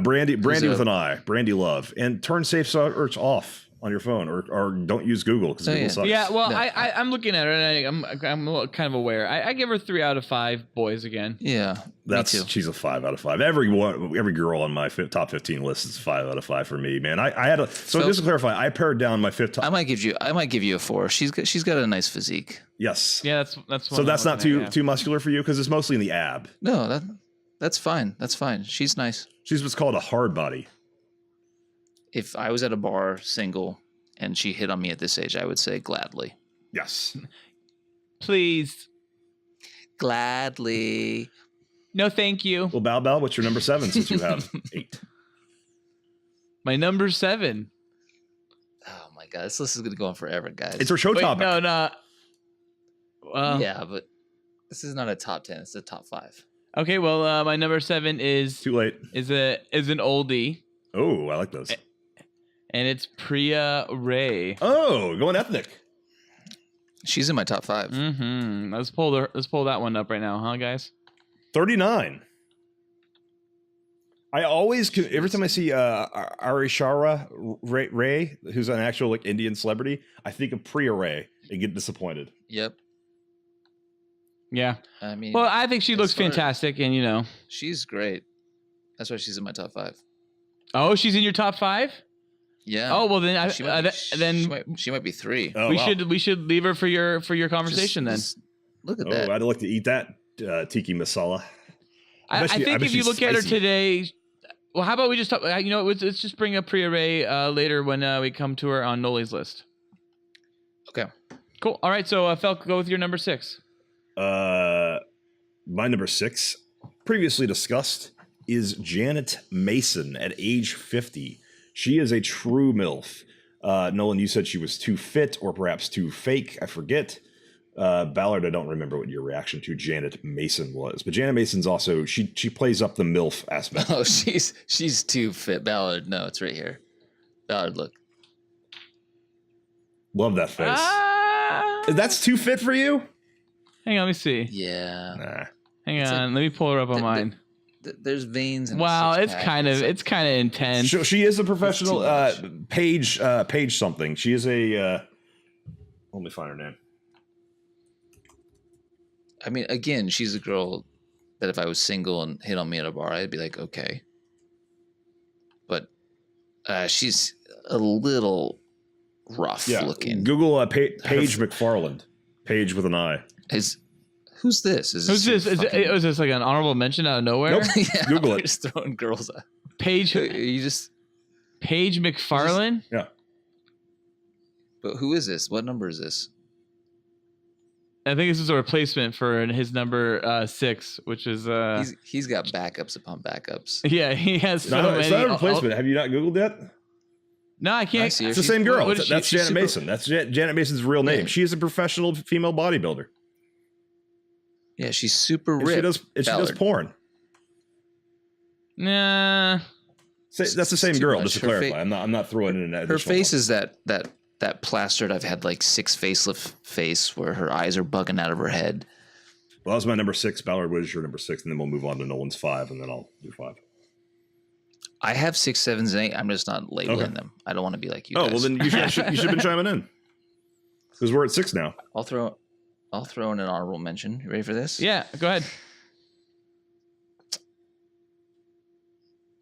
Brandy with an I, Brandy Love, and turn safe search off on your phone, or don't use Google because Google sucks. Yeah, well, no. I'm looking at her and I'm kind of aware. I give her 3 out of 5 boys again. Yeah, she's a 5 out of 5. Every girl on my top 15 list is 5 out of 5 for me, man. So just to clarify, I pared down my 5th top. I might give you a 4. She's got a nice physique. Yes. Yeah, that's. So that's not too muscular for you because it's mostly in the ab. No, That's fine. That's fine. She's nice. She's what's called a hard body. If I was at a bar single and she hit on me at this age, I would say gladly. Yes. Please. Gladly. No, thank you. Well, Bal, what's your number 7 since you have 8? My number 7. Oh my god, this list is gonna go on forever, guys. It's our show topic. No. Yeah, but this is not a top 10. It's a top 5. Okay, well, my number 7 is Too late. is an oldie, Oh, I like those. and it's Priya Ray. Oh, going ethnic. She's in my top 5. Mm-hmm. Let's pull that one up right now, huh, guys? 39. I always, every time I see Arishara Ray, who's an actual like Indian celebrity, I think of Priya Ray and get disappointed. Yep. Yeah. I mean, Well, I think she looks fantastic, and she's great. That's why she's in my top 5. Oh, she's in your top 5? Yeah. Oh, well then she might be 3. Oh, we wow. should leave her for your conversation then. Look at Oh, that. I'd like to eat that tiki masala. I bet think if you she's look at her spicy. today, well, how about we just talk? Let's just bring up Priya Ray later when we come to her on Noli's list. Okay. Cool. All right. So Felk, go with your number 6. My number 6, previously discussed, is Janet Mason at age 50. She is a true MILF. Nolan, you said she was too fit or perhaps too fake. I forget. Ballard, I don't remember what your reaction to Janet Mason was, but Janet Mason's also she plays up the MILF aspect. Oh, she's too fit. Ballard, no, it's right here. Ballard, look. Love that face. That's too fit for you? Hang on, let me see. Yeah. Nah. Hang on, let me pull her up on mine. There's veins. In Wow, the it's six-pack. kind of intense. She is a professional It's too page something. She is a let me find her name. I mean, again, she's a girl that if I was single and hit on me at a bar, I'd be like, okay. But she's a little rough looking. Google Paige McFarland. Paige with an I. Who's this? Is Who's this? fucking- Is this like an honorable mention out of nowhere? Nope. yeah, Google we're it. just throwing girls out. Paige You just. McFarlane? Yeah. But who is this? What number is this? I think this is a replacement for his number 6, which is He's got backups upon backups. yeah, he has so No, many. it's not a replacement. Have you not Googled yet? No, I can't. I see her. It's the She's- same girl. what is she? That's She's Janet super- Mason. That's Janet Mason's real name. Yeah. She is a professional female bodybuilder. Yeah, she's super And ripped. she does Ballard. porn. Nah. That's the same Too girl, much. just to Her clarify. I'm not throwing in an Her additional face one. is that plastered. I've had like 6 facelift face where her eyes are bugging out of her head. Well, that was my number 6. Ballard, what is your number 6? And then we'll move on to Nolan's 5, and then I'll do 5. I have 6, 7s, and 8. I'm just not labeling Okay. them. I don't want to be like you. Oh, guys. well, then you should have been chiming in. Because we're at 6 now. I'll throw in an honorable mention. You ready for this? Yeah, go ahead.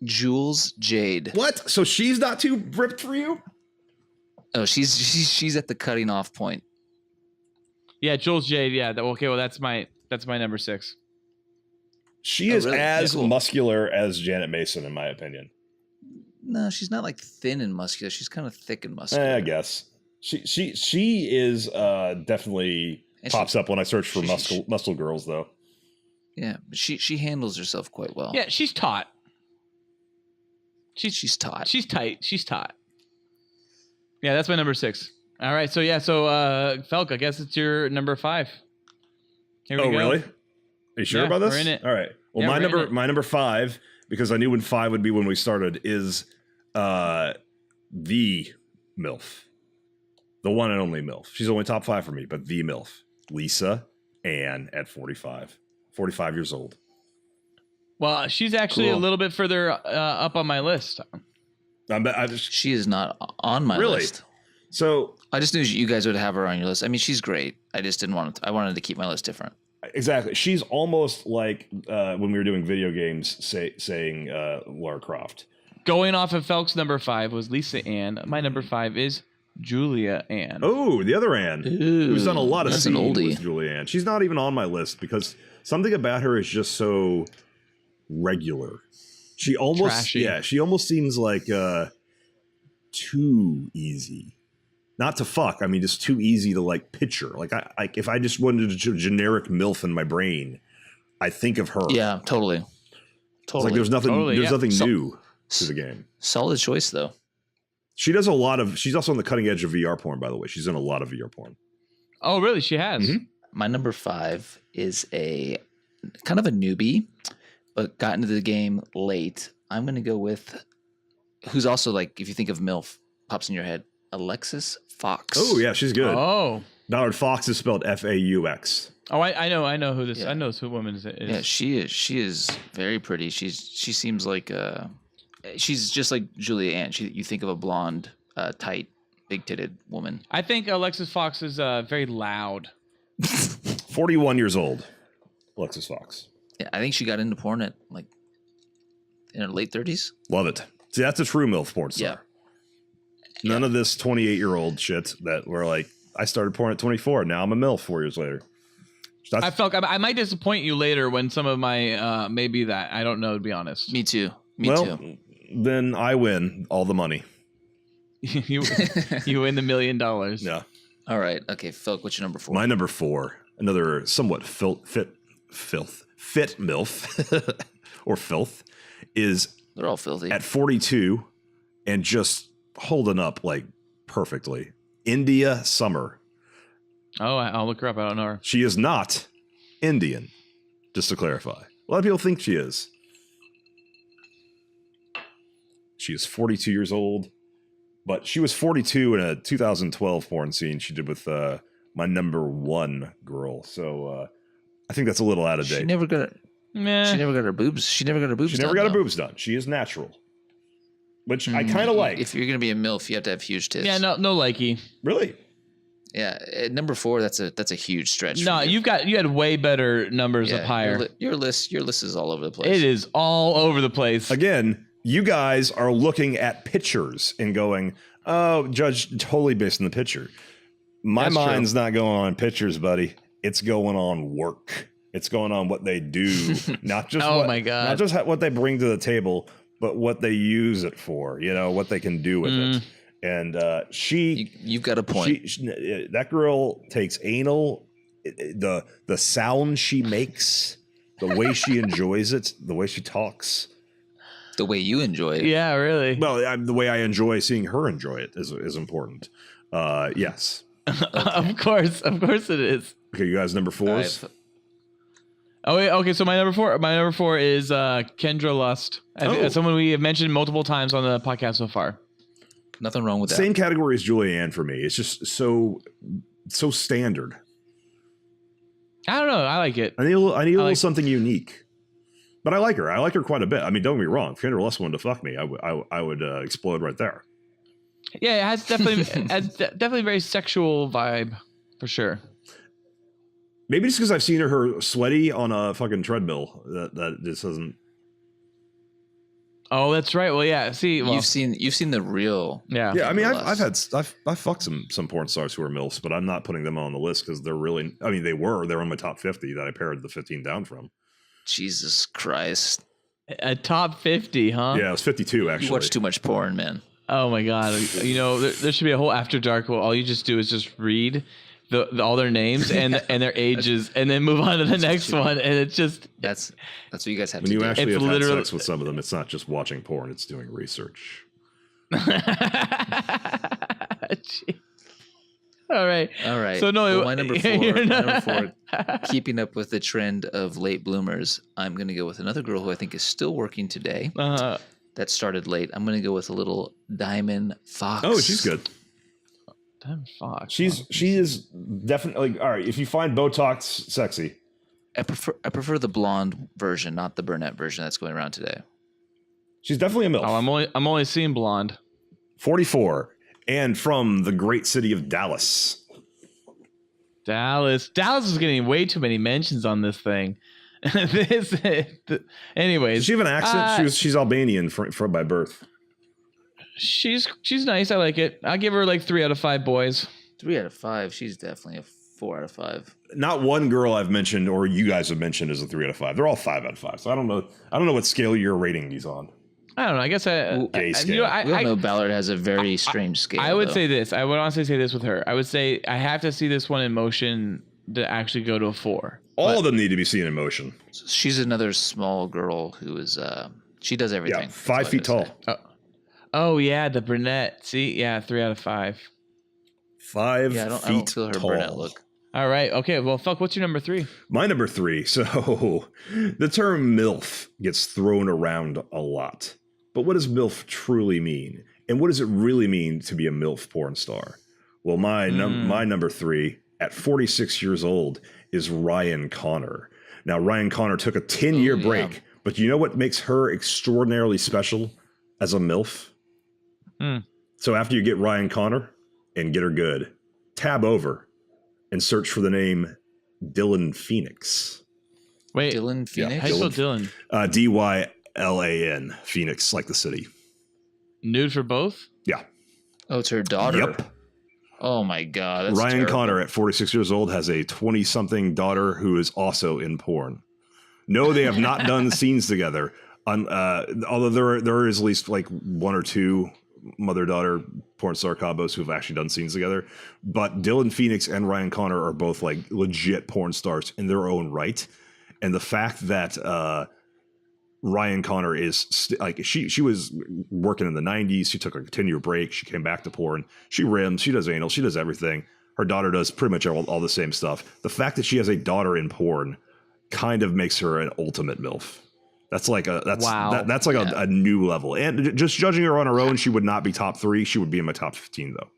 Jules Jade. What? So she's not too ripped for you? Oh, she's at the cutting off point. Yeah, Jules Jade. Yeah. Okay. Well, that's my number 6. She Oh, is really? as Yeah, cool. muscular as Janet Mason, in my opinion. No, she's not like thin and muscular. She's kind of thick and muscular. I guess. She is definitely And pops up when I search for she- muscle girls, though. Yeah, but she handles herself quite well. Yeah, she's taut. she's taut. She's tight. She's taut. Yeah, that's my number 6. All right. So Felk, I guess it's your number 5. Here we Oh, go. really? Are you sure Yeah, about this? we're in it. All right. Well, Yeah, we're in it. my number 5, because I knew when 5 would be when we started, is the MILF. The one and only MILF. She's only top 5 for me, but the MILF. Lisa Ann at 45. 45 years old. Well, she's actually a Cool. little bit further up on my list. She is not on my Really? list. So I just knew you guys would have her on your list. I mean, she's great. I just didn't want to. I wanted to keep my list different. exactly, she's almost like when we were doing video games, saying Lara Croft. Going off of Felk's number 5 was Lisa Ann. My number 5 is Julia Ann. Oh, the other Ann, who's done a lot of that's an scenes oldie. with Julianne. She's not even on my list because something about her is just so regular. She almost Trashy. she almost seems like too easy. Not to fuck, I mean just too easy to like picture. Like I if I just wanted a generic MILF in my brain, I think of her. Yeah, totally. It's like there's nothing nothing new to the game. Solid choice though. She's also on the cutting edge of VR porn, by the way. She's in a lot of VR porn. Oh, really? She has. Mm-hmm. My number 5 is a kind of a newbie, but got into the game late. I'm going to go with who's also like, if you think of MILF, pops in your head, Alexis Fox. Oh yeah, she's good. Oh. Ballard Fox is spelled Faux. Oh, I know who this. Yeah. I know who woman is. Yeah, she is very pretty. She seems like she's just like Julia Ann. You think of a blonde, tight, big-titted woman. I think Alexis Fox is very loud. 41 years old, Alexis Fox. Yeah, I think she got into porn at like in her late 30s. Love it. See, that's a true MILF porn star. Yeah. None of this 28-year-old shit that we're like, I started porn at 24. Now I'm a MILF 4 years later. I felt I might disappoint you later when some of my maybe that I don't know, to be honest. Me too. Me well, too. then I win all the money. you win the $1 million. Yeah. All right. Okay, Phil, what's your number 4? My number 4, another somewhat fit MILF or filth, is They're all filthy. at 42 and just holding up like perfectly. India Summer. Oh, I'll look her up. I don't know her. She is not Indian, just to clarify. A lot of people think she is. She is 42 years old, but she was 42 in a 2012 porn scene she did with my number 1 girl. So I think that's a little out of date. She never got her boobs. She never got her boobs. She never done, got her though. boobs done. She is natural, which I kind of like. If you're gonna be a MILF, you have to have huge tits. Yeah, no likey. Really? Yeah, at number 4, that's a huge stretch. No, for you. you had way better numbers up higher. Your list is all over the place. It is all over the place. Again, you guys are looking at pictures and going, "Oh, judge totally based on the picture." My That's mind's not going on pictures, buddy. It's going on work. It's going on what they do, not just my God. not just what they bring to the table, but what they use it for. You know what they can do with it. And You've got a point. That girl takes anal, the sound she makes, the way she enjoys it, the way she talks. The way you enjoy it. Yeah, really. Well, the way I enjoy seeing her enjoy it is important. Yes. Of course it is. Okay, you guys, number 4s. Oh, wait, okay. So my number four is Kendra Lust. Someone we have mentioned multiple times on the podcast so far. Nothing wrong with that. Same category as Julianne for me. It's just so standard. I don't know. I like it. I need a little something unique. But I like her. I like her quite a bit. I mean, don't get me wrong. If Kendra Lust wanted to fuck me, I would explode right there. Yeah, it has definitely very sexual vibe for sure. Maybe just because I've seen her sweaty on a fucking treadmill that just doesn't. Oh, that's right. Well, yeah. See, well, you've seen the real. Yeah. Yeah, I mean, Lust. I've fucked some porn stars who are MILFs, but I'm not putting them on the list because they're really. I mean, they're on my top 50 that I pared the 15 down from. Jesus Christ. A top 50, huh? Yeah, it was 52 actually. You watch too much porn, man. Oh my God. You know, there should be a whole After Dark where all you just do is just read all their names and their ages and then move on to the next one. And it's just. That's what you guys have When to you do. actually It's have had literally- sex with some of them, it's not just watching porn; it's doing research. Gee. All right. So So no, my number 4, keeping up with the trend of late bloomers, I'm going to go with another girl who I think is still working today. That started late. I'm going to go with a little Diamond Fox. Oh, she's good. Damn Fox. She is definitely all right. If you find Botox sexy, I prefer the blonde version, not the brunette version that's going around today. she's definitely a MILF. Oh, I'm only seeing blonde. 44, and from the great city of Dallas. Dallas is getting way too many mentions on this thing. Anyways, Does she have an accent? She's Albanian from by birth. she's nice. I like it. I give her like 3 out of 5 boys. 3 out of 5. She's definitely a 4 out of 5. not one girl I've mentioned or you guys have mentioned is a 3 out of 5. They're all 5 out of 5. So I don't know what scale you're rating these on. I don't know. I guess Gay scale. We all know Ballard has a very strange scale. I would though. say this. I would honestly say this with her. I would say I have to see this one in motion to actually go to a 4. All of them need to be seen in motion. She's another small girl who is she does everything. Yeah, 5 feet tall. Oh yeah, the brunette. See, yeah, 3 out of 5. 5 Yeah, I feet don't feel her tall. brunette look. All right. Okay. Well, fuck. What's your number 3? My number 3. So the term MILF gets thrown around a lot. But what does MILF truly mean? And what does it really mean to be a MILF porn star? Well, my number 3 at 46 years old is Ryan Connor. Now, Ryan Connor took a 10-year break, but you know what makes her extraordinarily special as a MILF? So after you get Ryan Connor and get her good, tab over and search for the name Dylan Phoenix. Wait, Dylan Phoenix? how do you spell Dylan? Dylan, Phoenix, like the city. Nude for both? Yeah. Oh, it's her daughter. Yep. Oh my God. That's Ryan terrible. Connor at 46 years old has a 20-something daughter who is also in porn. No, they have not done scenes together. Although there is at least like 1 or 2 mother-daughter porn star combos who have actually done scenes together. But Dylan Phoenix and Ryan Connor are both like legit porn stars in their own right. And the fact that Ryan Connor is like she was working in the 90s. She took like a 10-year break. She came back to porn. She rims. She does anal. She does everything. Her daughter does pretty much all the same stuff. The fact that she has a daughter in porn kind of makes her an ultimate MILF. That's like a new level. And just judging her on her own, she would not be top 3. She would be in my top 15 though.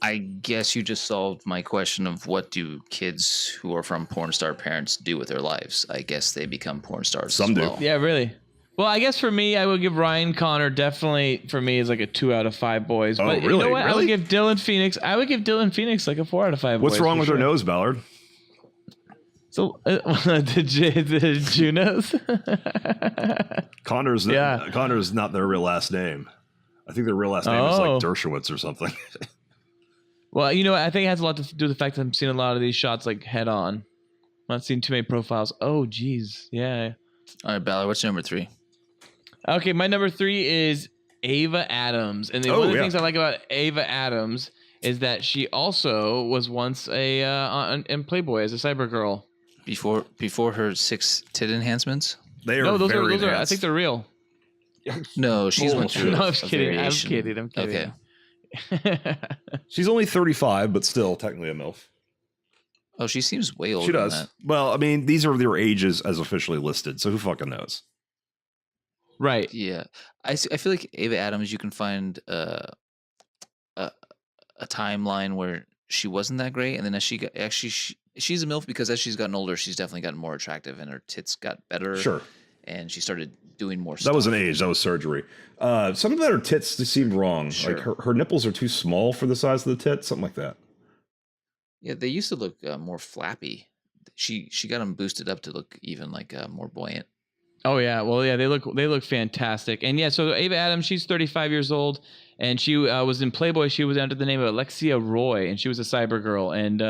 I guess you just solved my question of what do kids who are from porn star parents do with their lives. I guess they become porn stars. Some as do. well. Yeah, really. Well, I guess for me, I would give Ryan Connor definitely for me is like a 2 out of 5 boys. Oh, But really? you know what? I would Really? give Dylan Phoenix. I would give Dylan Phoenix like a 4 out of 5 boys. What's wrong for with sure. her nose, Ballard? So the Junos. Connor's not their real last name. I think their real last name is like Dershowitz or something. Well, you know, I think it has a lot to do with the fact that I'm seeing a lot of these shots like head on. I'm not seeing too many profiles. Oh, geez. Yeah. All right, Ballard, what's your number 3? Okay, my number 3 is Ava Adams. And one of the things I like about Ava Adams is that she also was once in Playboy as a cyber girl. Before her 6 tit enhancements? They are Those very are I enhanced. think they're real. No, she's went through No, a I'm kidding. variation. I'm kidding. Okay. She's only 35, but still technically a MILF. Oh, she seems way older She than does. that. Well, I mean, these are their ages as officially listed, so who fucking knows? Right. Yeah. I feel like Ava Adams, you can find a timeline where she wasn't that great, and then as she got she's a MILF because as she's gotten older, she's definitely gotten more attractive and her tits got better. Sure. And she started doing more stuff. That wasn't age, that was surgery. Some of that her tits just seemed wrong. Sure. Like her nipples are too small for the size of the tit, something like that. Yeah, they used to look more flappy. She got them boosted up to look even like more buoyant. Oh yeah, well yeah, they look fantastic, and yeah. So Ava Adams, she's 35 years old, and she was in Playboy. She was under the name of Alexia Roy, and she was a cyber girl. And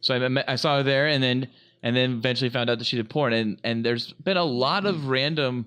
so I saw her there, and then eventually found out that she did porn. And there's been a lot of random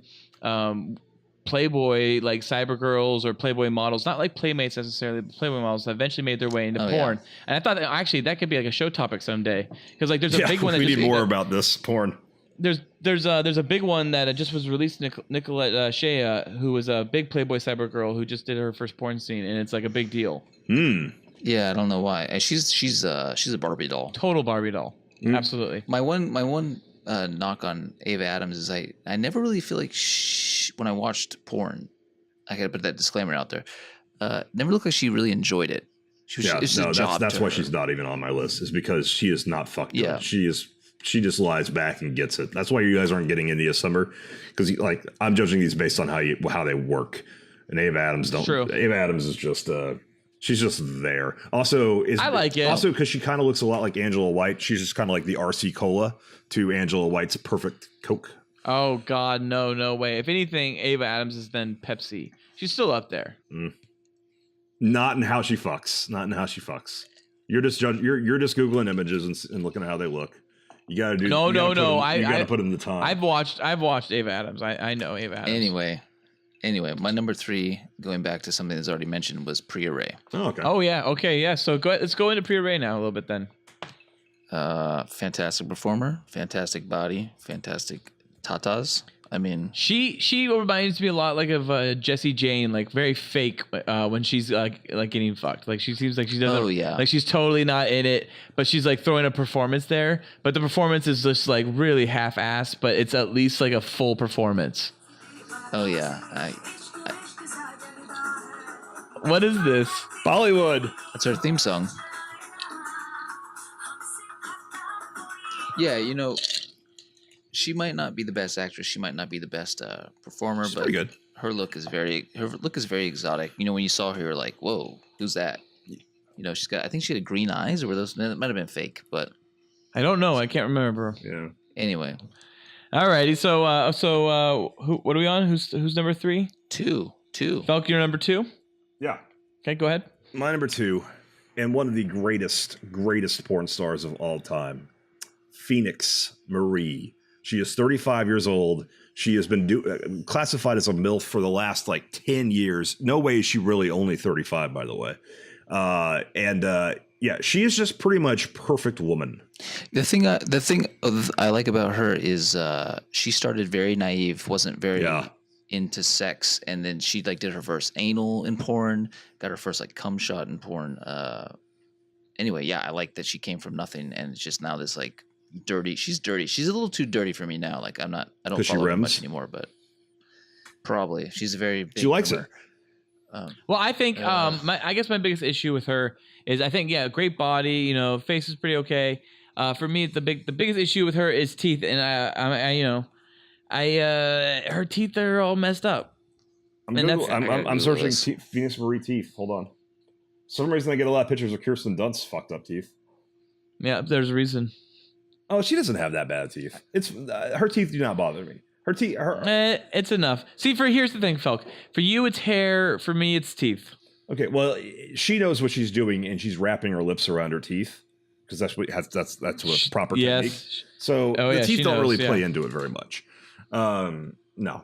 Playboy like cyber girls or Playboy models, not like Playmates necessarily, but Playboy models that eventually made their way into porn. Yeah. And I thought that actually that could be like a show topic someday, because like there's a big one. That we need more about this porn. There's a big one that just was released. Nicolette Shea, who was a big Playboy cyber girl who just did her first porn scene, and it's like a big deal. Yeah, I don't know why. And she's a Barbie doll. Total Barbie doll. Absolutely. My one knock on Ava Adams is I never really feel like when I watched porn, I gotta put that disclaimer out there. Never looked like she really enjoyed it. That's why she's not even on my list. Is because she is not fucked up. She just lies back and gets it. That's why you guys aren't getting India Summer, because like I'm judging these based on how they work. And Ava Adams don't. True. Ava Adams is just she's just there. Also, I like it. Also, because she kind of looks a lot like Angela White. She's just kind of like the RC Cola to Angela White's Perfect Coke. Oh God, no way. If anything, Ava Adams is then Pepsi. She's still up there. Not in how she fucks. You're just you're just googling images and looking at how they look. You got to do No. You got to put in the time. I've watched Ava Adams. I know Ava Adams. Anyway, my number 3, going back to something that's already mentioned, was Priya Ray. Oh, okay. Oh yeah. Okay. Yeah. So let's go into Priya Ray now a little bit then. Fantastic performer, fantastic body, fantastic tatas. I mean, she reminds me a lot like of Jessie Jane, like very fake when she's like getting fucked. Like she seems like she doesn't. Oh, yeah. Like she's totally not in it, but she's like throwing a performance there. But the performance is just like really half-assed, but it's at least like a full performance. oh yeah, What is this? Bollywood. that's her theme song. Yeah, she might not be the best actress. She might not be the best performer, She's but pretty good. her look is very exotic. When you saw her, you're like, whoa, who's that? She's got. I think she had green eyes, or were those? That might have been fake, but I don't know. I can't remember. Yeah. anyway, Alrighty. So what are we on? Who's number 3? 2. Falk, you're number 2. Yeah. Okay, go ahead. My number 2, and one of the greatest porn stars of all time, Phoenix Marie. She is 35 years old. She has been classified as a MILF for the last 10 years. No way is she really only 35, by the way. Yeah, she is just pretty much perfect woman. the thing I like about her is she started very naive, wasn't very into sex, and then she did her first anal in porn, got her first cum shot in porn. Anyway, yeah, I like that she came from nothing, and it's just now this dirty. She's dirty. She's a little too dirty for me now. I don't follow her much anymore, but probably she's a very big. She likes rumor. it. Well, I think I guess my biggest issue with her is I think great body, face is pretty okay. For me, the biggest issue with her is teeth, and her teeth are all messed up. I'm searching Phoenix Marie teeth. Hold on. For some reason I get a lot of pictures of Kirsten Dunst's fucked up teeth. Yeah, there's a reason. Oh, she doesn't have that bad teeth. It's her teeth do not bother me. Her teeth. It's enough. See, here's the thing, Felk. For you, it's hair. For me, it's teeth. Okay, well, she knows what she's doing, and she's wrapping her lips around her teeth because that's what proper technique. So the teeth don't really play into it very much. No,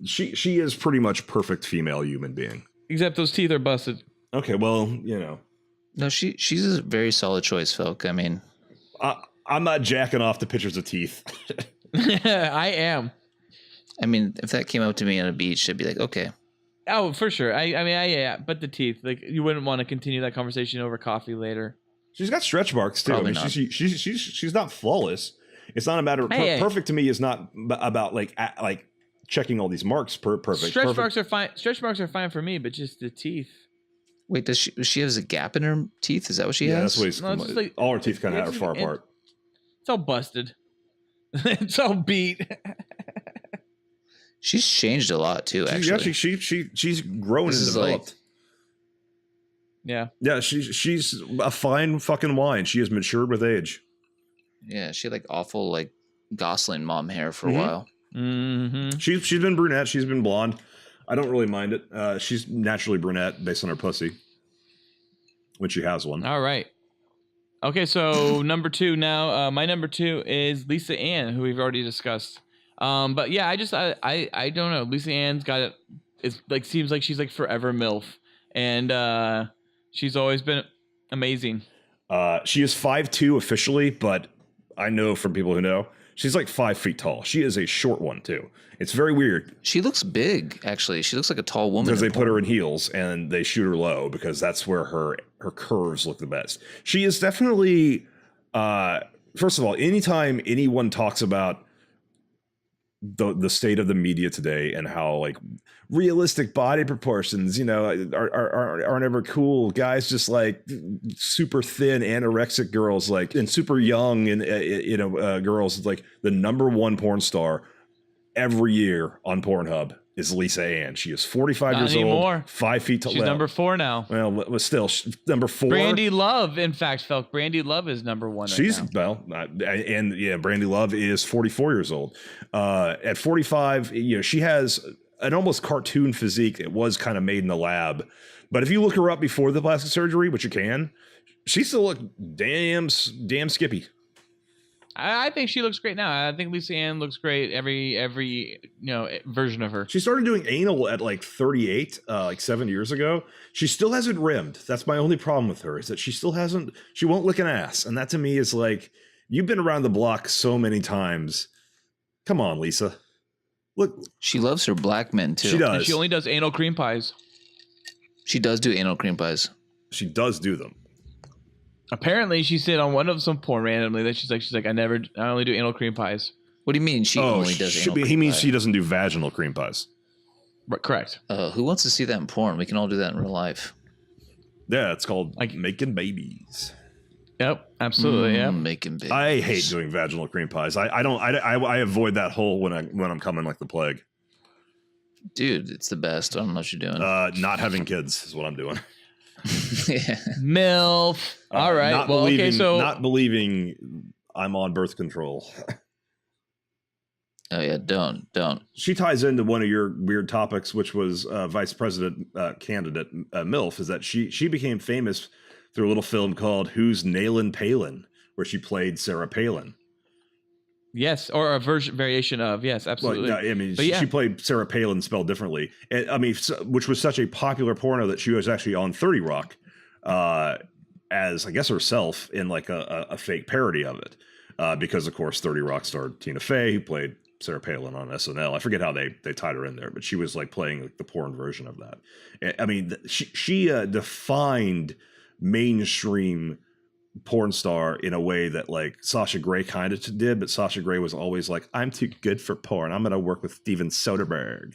she is pretty much perfect female human being. Except those teeth are busted. Okay, well, No, she's a very solid choice, Felk. I mean, I'm not jacking off the pictures of teeth. I am. I mean, if that came up to me on a beach, I'd be like, okay. Oh, for sure. Yeah, but the teeth, you wouldn't want to continue that conversation over coffee later. She's got stretch marks too. Probably I mean, she's not flawless. It's not a matter of perfect to me is not about checking all these marks perfect. Stretch marks are fine. Stretch marks are fine for me, but just the teeth. Wait, does she has a gap in her teeth? Is that what she has? That's what it's all her teeth kind of are far apart. It's all busted. It's all beat. She's changed a lot too. Actually, she's grown and developed. Yeah. She's a fine fucking wine. She has matured with age. Yeah, she had awful Gosling mom hair for a while. Mm-hmm. She's been brunette. She's been blonde. I don't really mind it. She's naturally brunette based on her pussy when she has one. All right. Okay, so number 2 now. My number 2 is Lisa Ann, who we've already discussed. But yeah, I don't know. Lisa Ann's got it. It's seems like she's forever MILF, and she's always been amazing. She is 5'2" officially, but I know from people who know she's 5 feet tall. She is a short one too. It's very weird. She looks big, actually. She looks like a tall woman. Because they put her in heels and they shoot her low because that's where her curves look the best. She is definitely, first of all, anytime anyone talks about the state of the media today and how realistic body proportions, aren't ever cool. Guys just super thin anorexic girls and super young and girls the number one porn star every year on Pornhub is Lisa Ann. She is 45 years old, 5 feet tall. She's number 4 now. Well, still number 4. Brandy Love, in fact, Felk. Brandy Love is number 1. She's now. Brandy Love is 44 years old. At 45, she has an almost cartoon physique. It was kind of made in the lab, but if you look her up before the plastic surgery, which you can, She still look damn skippy. I think she looks great now. I think Lisa Ann looks great every version of her. She started doing anal at like 38, like 7 years ago. She still hasn't rimmed. That's my only problem with her, is that she won't lick an ass. And that to me is like, you've been around the block so many times. Come on, Lisa. Look. She loves her black men too. She does. And she only does anal cream pies. She does do anal cream pies. She does do them. Apparently, she said on one of some porn randomly that she's like, I only do anal cream pies. What do you mean she only does anal cream he means pie? she doesn't do vaginal cream pies. But correct. Who wants to see that in porn? We can all do that in real life. Yeah, it's called making babies. Yep, absolutely. Yeah, making babies. I hate doing vaginal cream pies. I avoid that hole when I'm coming like the plague. Dude, it's the best. I don't know what you're doing. Not having kids is what I'm doing. Yeah. MILF. All right. Not believing I'm on birth control. Oh yeah, don't. She ties into one of your weird topics, which was vice president candidate MILF, is that she became famous through a little film called Who's Nailin' Palin, where she played Sarah Palin. Yes, or a variation of, yes, absolutely. Well, no, I mean, she played Sarah Palin spelled differently. I mean, which was such a popular porno that she was actually on 30 Rock as, I guess, herself in like a fake parody of it. Because, of course, 30 Rock starred Tina Fey, who played Sarah Palin on SNL. I forget how they tied her in there, but she was like playing like the porn version of that. I mean, she defined mainstream porn star in a way that like Sasha Grey kind of did, but Sasha Grey was always like, I'm too good for porn. I'm going to work with Steven Soderbergh.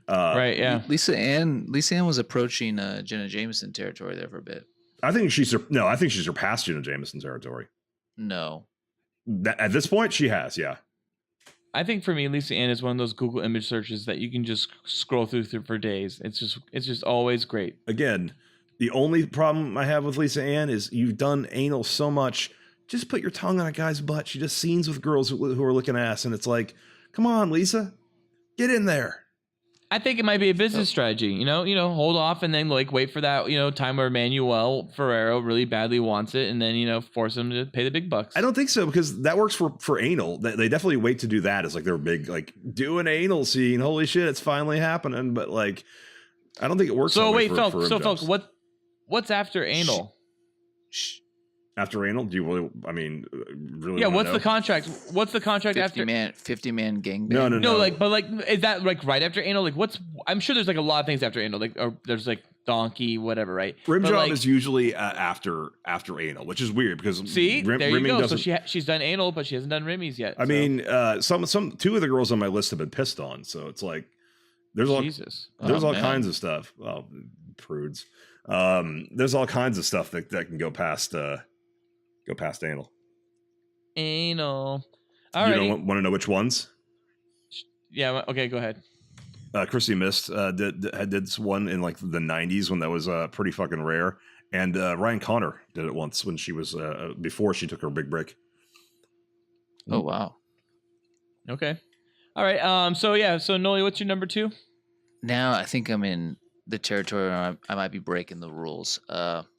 Right. Yeah. Lisa Ann was approaching Jenna Jameson territory there for a bit. I think she's surpassed Jenna Jameson territory. No. At this point, she has. Yeah. I think for me, Lisa Ann is one of those Google image searches that you can just scroll through for days. It's just always great. Again, the only problem I have with Lisa Ann is you've done anal so much. Just put your tongue on a guy's butt. She does scenes with girls who are looking ass, and it's like, come on, Lisa, get in there. I think it might be a business strategy. You know, hold off and then like wait for that time where Manuel Ferrero really badly wants it, and then force him to pay the big bucks. I don't think so, because that works for anal. They definitely wait to do that as like their big like do an anal scene. Holy shit, it's finally happening. But like, I don't think it works. So wait, Felk, what's after anal? After anal? Do you really? I mean, really? Yeah. What's the contract? What's the contract 50 after? 50-man gangbang. No. But is that like right after anal? Like, I'm sure there's like a lot of things after anal. Like, or there's like donkey, whatever, right? Rim job is usually after anal, which is weird because there you go. So she's done anal, but she hasn't done rimmies yet. I mean, some two of the girls on my list have been pissed on, so it's like there's all kinds of stuff. Oh, prudes. There's all kinds of stuff that can go past anal. Anal. All right. You want to know which ones? Yeah. Okay. Go ahead. Chrissy Mist did one in like the 90s when that was pretty fucking rare, and Ryan Connor did it once when she was before she took her big break. Oh wow. Okay. All right. So Noli, what's your number 2? Now I think I'm in the territory where I might be breaking the rules.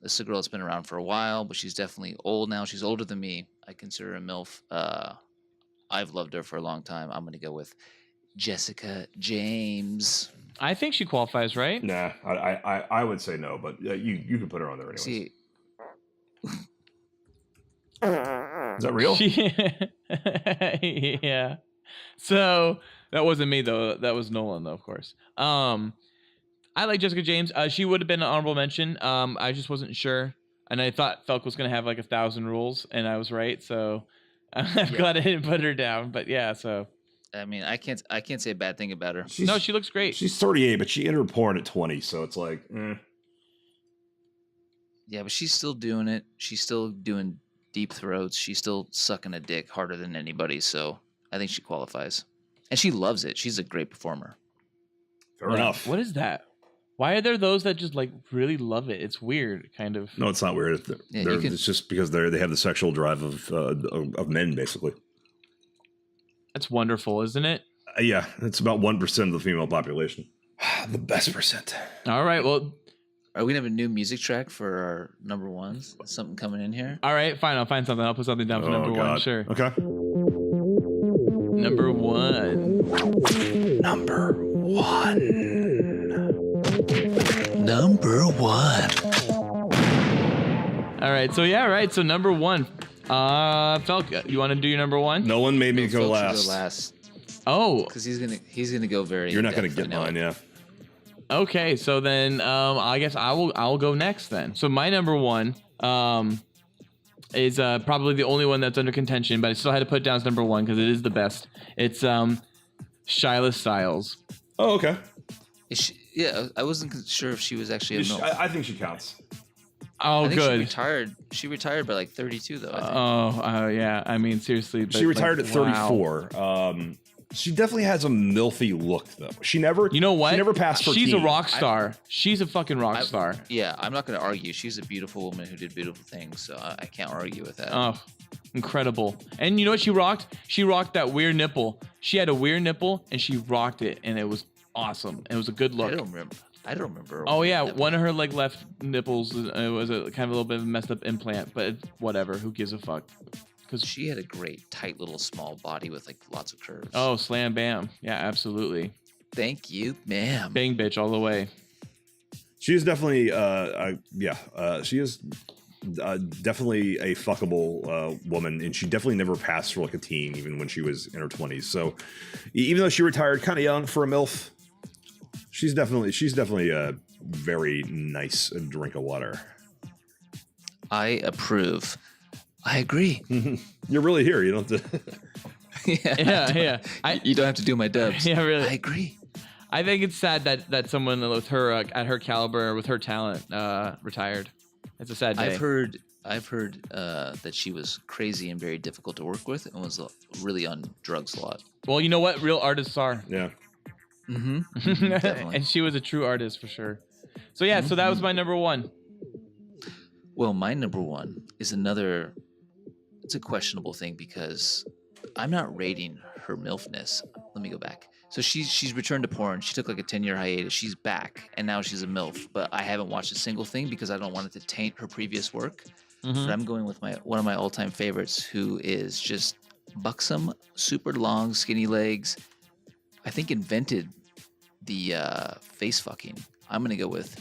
This is a girl that's been around for a while, but she's definitely old now. She's older than me. I consider her a MILF. I've loved her for a long time. I'm going to go with Jessica James. I think she qualifies, right? Nah, I would say no, but you can put her on there anyway. See, is that real? Yeah. So that wasn't me though. That was Nolan though, of course. I like Jessica James. She would have been an honorable mention. I just wasn't sure, and I thought Felk was going to have like 1,000 rules, and I was right. So I'm glad I didn't put her down. But yeah, so I mean, I can't say a bad thing about her. No, she looks great. She's 38, but she entered porn at 20, so it's like, Yeah, but she's still doing it. She's still doing deep throats. She's still sucking a dick harder than anybody. So I think she qualifies, and she loves it. She's a great performer. Fair enough. What is that? Why are there those that just like really love it? It's weird, kind of. No, it's not weird. It's just because they have the sexual drive of men, basically. That's wonderful, isn't it? Yeah, it's about 1% of the female population. The best percent. All right, well, Are we gonna have a new music track for our number ones? Something coming in here? All right, fine. I'll find something. I'll put something down for number one. Sure. Okay. Number one. Number one. All right. So yeah, right. So number one. Felk, you want to do your number one? No one made me go Phil should last. Go last. Oh. Because he's gonna go very. You're not gonna in-depth, get mine, yeah. Okay, so then I guess I'll go next then. So my number one is probably the only one that's under contention, but I still had to put it down as number one because it is the best. It's Shyla Styles. Oh, okay. Is she, yeah, I wasn't sure if she was actually a MILF. I think she counts. Oh, I think good. She retired by like 32 though. I think. Oh, yeah. I mean, seriously. But She retired like, at 34. wow. She definitely has a milfy look, though. She never. You know what? She never passed for She's a teen. rock star. She's a fucking rock star. Yeah, I'm not going to argue. She's a beautiful woman who did beautiful things, so I can't argue with that. Oh, incredible. And you know what she rocked? She rocked that weird nipple. She had a weird nipple, and she rocked it, and it was awesome. It was a good look. I don't remember. Oh yeah, nipple. one of her like left nipples. It was a kind of a little bit of a messed up implant, but whatever. Who gives a fuck? Because She had a great, tight little small body with like lots of curves. oh, slam bam, yeah, absolutely. Thank you, ma'am. Bang bitch all the way. She is definitely. She is definitely a fuckable woman, and she definitely never passed for like a teen, even when she was in her 20s. So, even though she retired kind of young for a milf, she's definitely a very nice drink of water. I approve. I agree. You're really here. You don't have to. Yeah. You don't have to do my dubs. Yeah, really. I agree. I think it's sad that someone with her at her caliber, with her talent, retired. It's a sad day. I've heard that she was crazy and very difficult to work with, and was really on drugs a lot. Well, you know what real artists are. Yeah. Definitely. And she was a true artist for sure. So yeah, so that was my number one. Well, my number one is another. It's a questionable thing because I'm not rating her MILFness. Let me go back. So she's returned to porn. She took like a 10-year hiatus. She's back, and now she's a MILF. But I haven't watched a single thing because I don't want it to taint her previous work. But I'm going with one of my all-time favorites, who is just buxom, super long, skinny legs. I think invented the face fucking. I'm gonna go with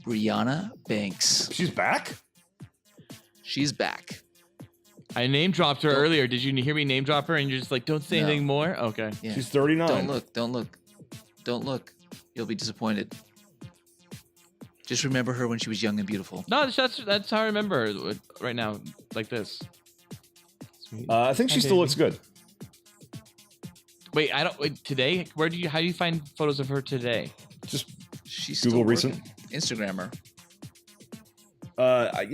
Brianna Banks. She's back. She's back. I name dropped her earlier. Did you hear me name drop her? And you're just like, don't say No. anything more? Okay. Yeah. She's 39. Don't look. You'll be disappointed. Just remember her when she was young and beautiful. No, that's how I remember her right now, like this. Sweet. I think she still looks good. Wait, today? How do you find photos of her today? Just She's Google still recent. working. Instagram her.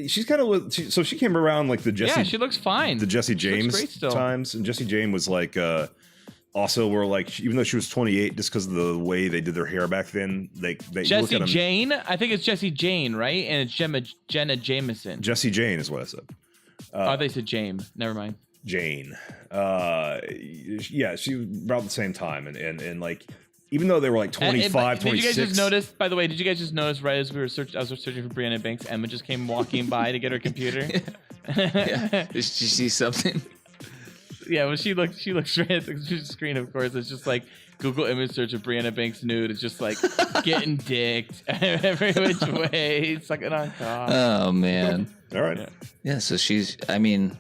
She's kind of so she came around like the Jesse. Yeah, she looks fine. The Jesse She looks James great still. times, and Jesse James was like also were like, even though she was 28, just because of the way they did their hair back then, they look at Jesse them, Jane? I think it's Jesse Jane, right? And it's Jenna Jameson. Jesse Jane is what I said. They said James. Never mind. Jane. Yeah, she was about the same time, and like, even though they were like 25, Did you 26. guys just notice, by the way, right as I was searching for Brianna Banks, Emma just came walking by to get her computer? Yeah. Did you see something? Yeah, well, she looks right at the screen, of course. It's just like Google image search of Brianna Banks nude. It's just like getting dicked every which way, sucking on cock. Oh man. All right. Yeah. So she's one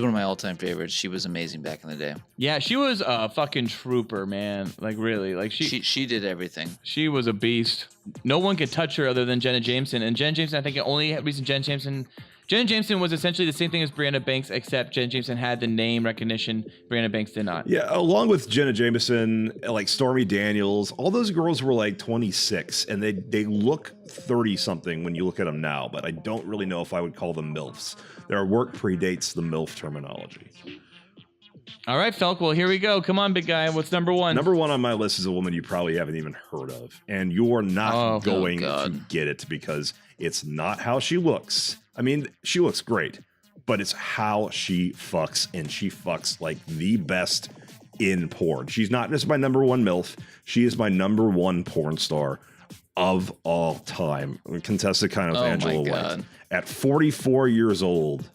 of my all-time favorites. She was amazing back in the day. Yeah, she was a fucking trooper, man. Like really, like She did everything. she was a beast. No one could touch her other than Jenna Jameson. And Jenna Jameson, I think the only reason Jenna Jameson was essentially the same thing as Brianna Banks, except Jenna Jameson had the name recognition. Brianna Banks did not. Yeah, along with Jenna Jameson, like Stormy Daniels, all those girls were like 26, and they look 30-something when you look at them now, but I don't really know if I would call them MILFs. Their work predates the MILF terminology. All right, Felk. Well, here we go. Come on, big guy. What's number one? Number one on my list is a woman you probably haven't even heard of, and you're not going to get it because it's not how she looks. I mean, she looks great, but it's how she fucks, and she fucks like the best in porn. She's not just my number one MILF. She is my number one porn star of all time. Contested kind of Oh, Angela my White. God. At 44 years old,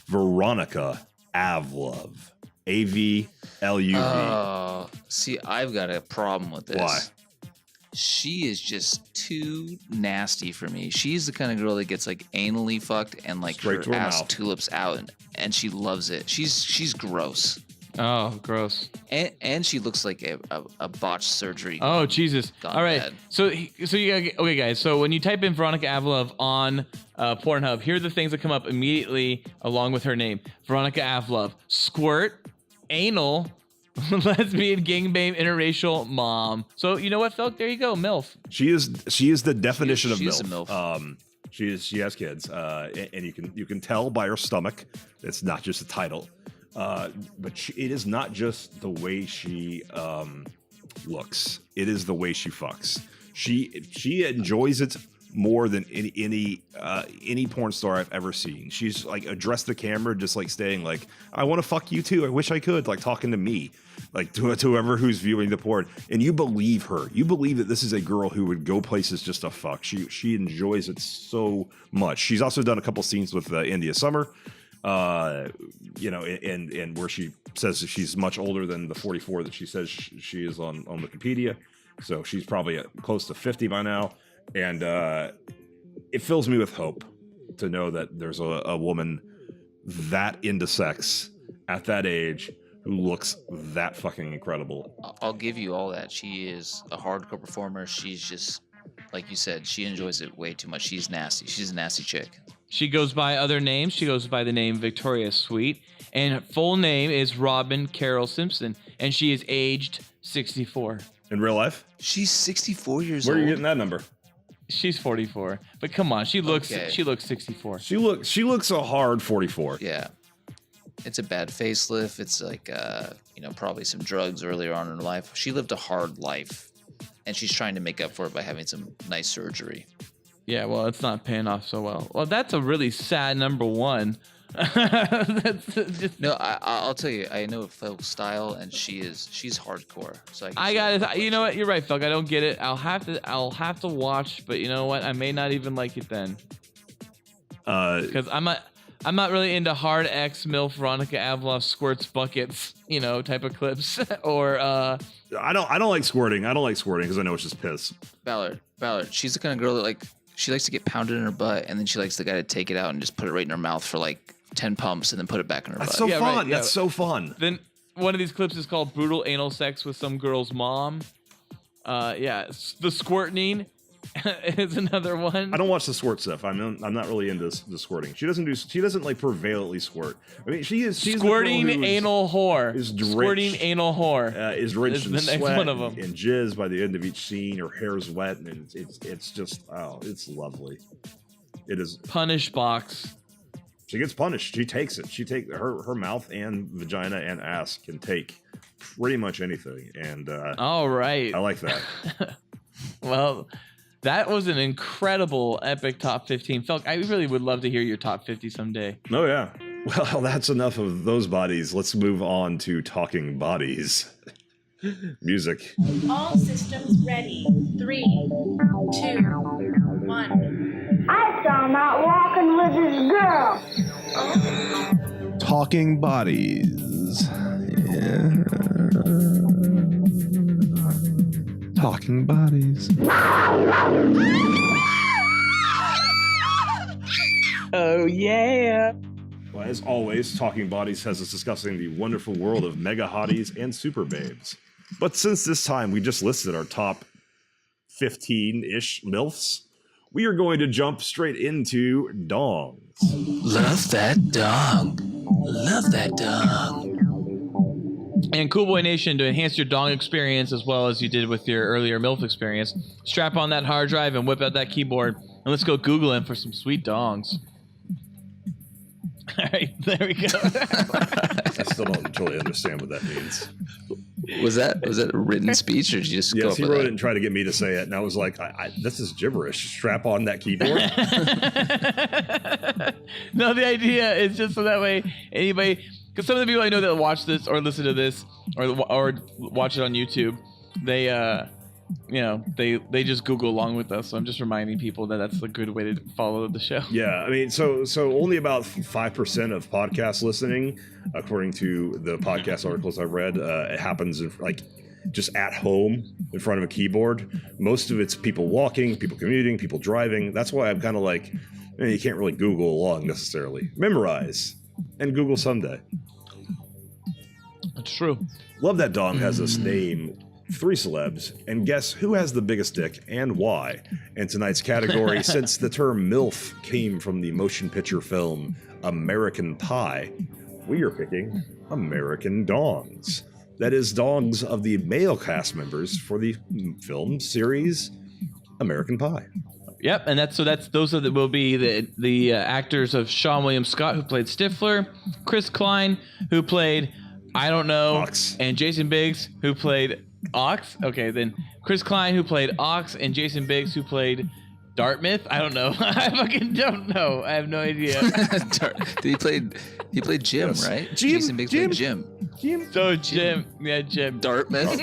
Veronica Avlov. AVLUV. Oh, see, I've got a problem with this. Why? She is just too nasty for me. She's the kind of girl that gets like anally fucked and like Straight to her her ass mouth. tulips out, and she loves it. She's gross, Oh, gross. and she looks like a botched surgery. Oh, Jesus. Gone All right. bad. So you okay, guys. So when you type in Veronica Avlov on Pornhub, here are the things that come up immediately along with her name. Veronica Avlov, squirt, anal, lesbian, gangbang, interracial, mom. So you know what, Phil? There you go, MILF. She is the definition she's of a MILF. MILF. She has kids, and you can tell by her stomach. It's not just a title, but it is not just the way she looks. It is the way she fucks. She enjoys it more than any porn star I've ever seen. She's like addressed the camera, just like staying like, I want to fuck you too. I wish I could, like talking to me, like to whoever who's viewing the porn. And you believe her. You believe that this is a girl who would go places just to fuck. She enjoys it so much. She's also done a couple scenes with India Summer, and where she says that she's much older than the 44 that she says she is on Wikipedia. So she's probably close to 50 by now. And it fills me with hope to know that there's a woman that into sex at that age who looks that fucking incredible. I'll give you all that. She is a hardcore performer. She's just, like you said, she enjoys it way too much. She's nasty. She's a nasty chick. She goes by other names. She goes by the name Victoria Sweet, and her full name is Robin Carol Simpson, and she is aged 64. In real life? She's 64 years Where old. are you getting that number? She's 44, but come on, she looks Okay. 64. She looks a hard 44. Yeah. It's a bad facelift. It's like, probably some drugs earlier on in her life. She lived a hard life, and she's trying to make up for it by having some nice surgery. Yeah, well, it's not paying off so well. Well, that's a really sad number one. That's just, No, I'll tell you, I know Phil's style, and she's hardcore. So I got it. You know what? You're right, Phil. I don't get it. I'll have to watch, but you know what? I may not even like it then. Because I'm not really into hard X MILF Veronica Avlov squirts buckets, type of clips. Or I don't like squirting. I don't like squirting because I know it's just piss. Ballard, she's the kind of girl that she likes to get pounded in her butt, and then she likes the guy to take it out and just put it right in her mouth for like 10 pumps and then put it back in her That's butt. so Yeah, fun. right, yeah. That's so fun. then one of these clips is called "Brutal Anal Sex with Some Girl's Mom." The squirting is another one. I don't watch the squirt stuff. I'm not really into the squirting. She doesn't like prevalently squirt. I mean, she's Squirting the girl who anal whore. is drenched- Squirting anal whore. is drenched is in the next sweat one of 'em. and jizz by the end of each scene. Her hair's wet and it's just it's lovely. It is. Punish box. She gets punished. She takes it. Her mouth and vagina and ass can take pretty much anything, and All right. I like that. Well, that was an incredible epic top 15. Felk, I really would love to hear your top 50 someday. Oh yeah. Well, that's enough of those bodies. Let's move on to talking bodies. Music. All systems ready. 3, 2, 1. I saw him out walking with his girl. Talking bodies. Yeah. Talking bodies. Oh, yeah. Well, as always, Talking Bodies has us discussing the wonderful world of mega hotties and super babes. But since this time we just listed our top 15-ish MILFs, we are going to jump straight into dongs. Love that dong. Love that dong. And Cool Boy Nation, to enhance your dong experience as well as you did with your earlier MILF experience, strap on that hard drive and whip out that keyboard, and let's go Googling for some sweet dongs. All right, there we go. I still don't totally understand what that means. Was that a written speech, or did you just go Yes, up he with wrote that? it and tried to get me to say it, and I was like, this is gibberish. Strap on that keyboard. No, the idea is just so that way anybody, because some of the people I know that watch this or listen to this or watch it on YouTube, they they just Google along with us. So I'm just reminding people that that's a good way to follow the show. Yeah, I mean, so only about 5% of podcast listening, according to the podcast articles I've read, it happens in, like, just at home in front of a keyboard. Most of it's people walking, people commuting, people driving. That's why I'm kind of like, you can't really Google along necessarily. Memorize and Google someday. It's true. Love That Dong has us name 3 celebs and guess who has the biggest dick and why. And tonight's category, since the term MILF came from the motion picture film American Pie, we are picking American Dongs. That is, dongs of the male cast members for the film series American Pie. Yep, and will be the actors of Sean William Scott, who played Stifler, Chris Klein, who played I don't know, Ox, and Jason Biggs, who played Ox. Okay, then Chris Klein, who played Ox, and Jason Biggs, who played Dartmouth. I don't know. I fucking don't know. I have no idea. He played Jim, Yes. right? Jim, Jason Biggs played Jim. So Jim. Yeah, Jim. Dartmouth.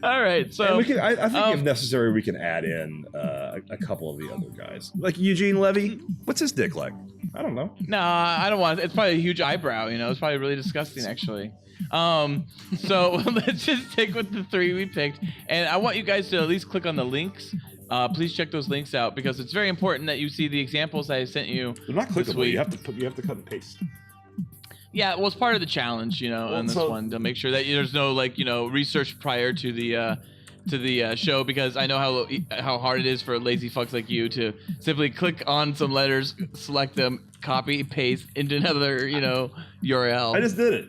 All right, so and we can, I think if necessary, we can add in a couple of the other guys, like Eugene Levy. What's his dick like? I don't know. No, I don't want it. It's probably a huge eyebrow. It's probably really disgusting, actually. So let's just stick with the 3 we picked, and I want you guys to at least click on the links. Please check those links out because it's very important that you see the examples I sent you. They're not this clickable. week. You have to cut and paste. Yeah, well, it's part of the challenge, on this one to make sure that there's no research prior to the show, because I know how hard it is for lazy fucks like you to simply click on some letters, select them, copy, paste into another URL. I just did it.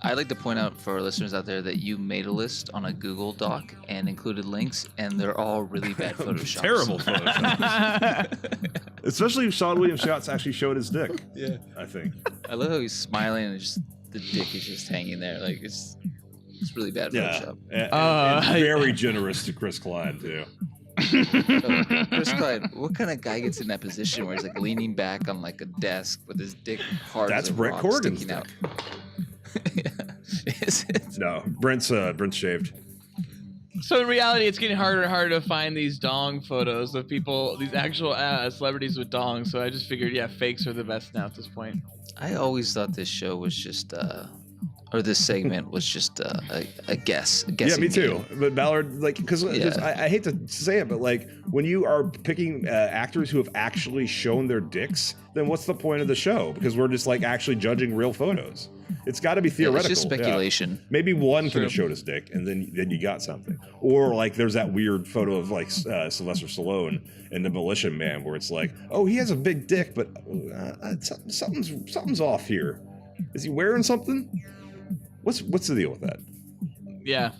I'd like to point out for our listeners out there that you made a list on a Google Doc and included links, and they're all really bad Photoshops. Terrible Photoshop. Especially if Sean William Scott actually showed his dick. Yeah, I think. I love how he's smiling and just the dick is just hanging there. Like it's really bad Photoshop. And very generous to Chris Klein too. Chris Klein, what kind of guy gets in that position where he's like leaning back on like a desk with his dick hard That's as a Brent rock Corrigan's sticking out? dick. Is it? No, Brent's shaved. So in reality, it's getting harder and harder to find these dong photos of people, these actual celebrities with dongs. So I just figured, fakes are the best now at this point. I always thought this show was just, or this segment was just a guess. Yeah, me too. But Ballard, because I hate to say it, but when you are picking actors who have actually shown their dicks, then what's the point of the show? Because we're just actually judging real photos. It's got to be theoretical. It's just speculation. Yeah. Maybe one could have showed his dick, and then you got something. Or there's that weird photo of Sylvester Stallone in The Militia Man, where it's he has a big dick, but something's off here. Is he wearing something? What's the deal with that? Yeah.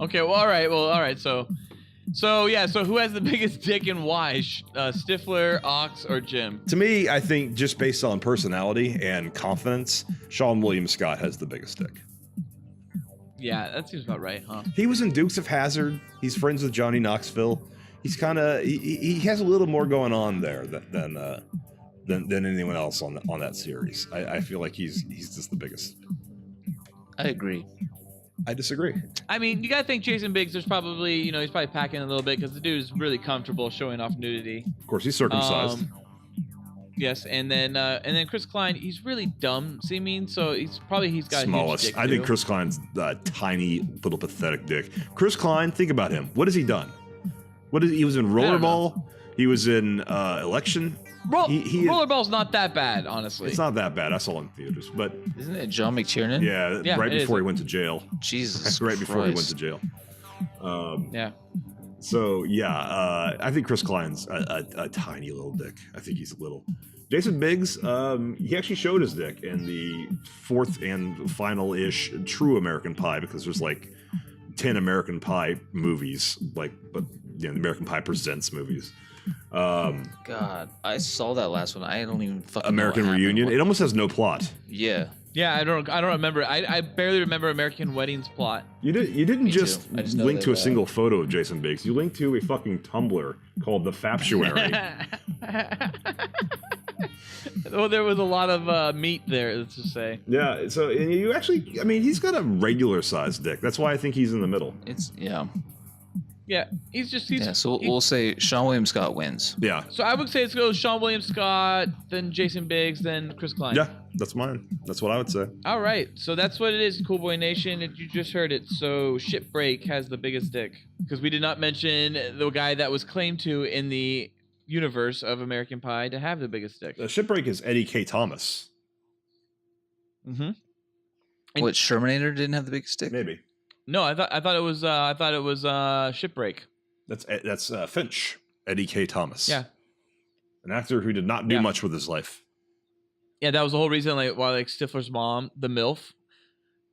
Okay. Well, all right. So who has the biggest dick and why? Stifler, Ox, or Jim? To me, I think just based on personality and confidence, Sean William Scott has the biggest dick. Yeah, that seems about right, huh? He was in Dukes of Hazzard. He's friends with Johnny Knoxville. He's kind of he has a little more going on there than anyone else on that series. I feel like he's just the biggest. I agree. I disagree. I mean, you gotta think Jason Biggs. There's probably, he's probably packing a little bit because the dude is really comfortable showing off nudity. Of course, he's circumcised. Yes, and then Chris Klein, he's really dumb seeming, so he's got smallest. A huge dick I think Chris Klein's tiny little pathetic dick. Chris Klein, think about him. What has he done? He was in Rollerball. He was in Election. Rollerball's not that bad, honestly. It's not that bad. I saw it in theaters, but isn't it John McTiernan? Yeah, right before he went to jail. Jesus, right before he went to jail. Yeah. So I think Chris Klein's a tiny little dick. I think he's little. Jason Biggs, he actually showed his dick in the 4th and final-ish True American Pie, because there's 10 American Pie movies, the American Pie Presents movies. God, I saw that last one. I don't even fucking American know what Reunion. happened. It almost has no plot. Yeah. Yeah, I don't remember. I barely remember American Wedding's plot. You didn't Me just too. I just know link that, to a single photo of Jason Biggs. You linked to a fucking Tumblr called The Faptuary. Well, there was a lot of meat there, let's just say. Yeah, so and you actually, I mean, he's got a regular sized dick. That's why I think he's in the middle. Yeah, he's we'll say Sean William Scott wins. Yeah. So I would say it's go Sean William Scott, then Jason Biggs, then Chris Klein. Yeah, that's mine. That's what I would say. All right, so that's what it is, Cool Boy Nation. You just heard it. So Shipbreak has the biggest dick because we did not mention the guy that was claimed to in the universe of American Pie to have the biggest dick. Shipbreak is Eddie K. Thomas. Mm-hmm. What, Shermanator didn't have the biggest dick? Maybe. No, I thought it was Shipbreak. That's Finch, Eddie K. Thomas. Yeah, an actor who did not do much with his life. Yeah, that was the whole reason why Stifler's mom, the MILF,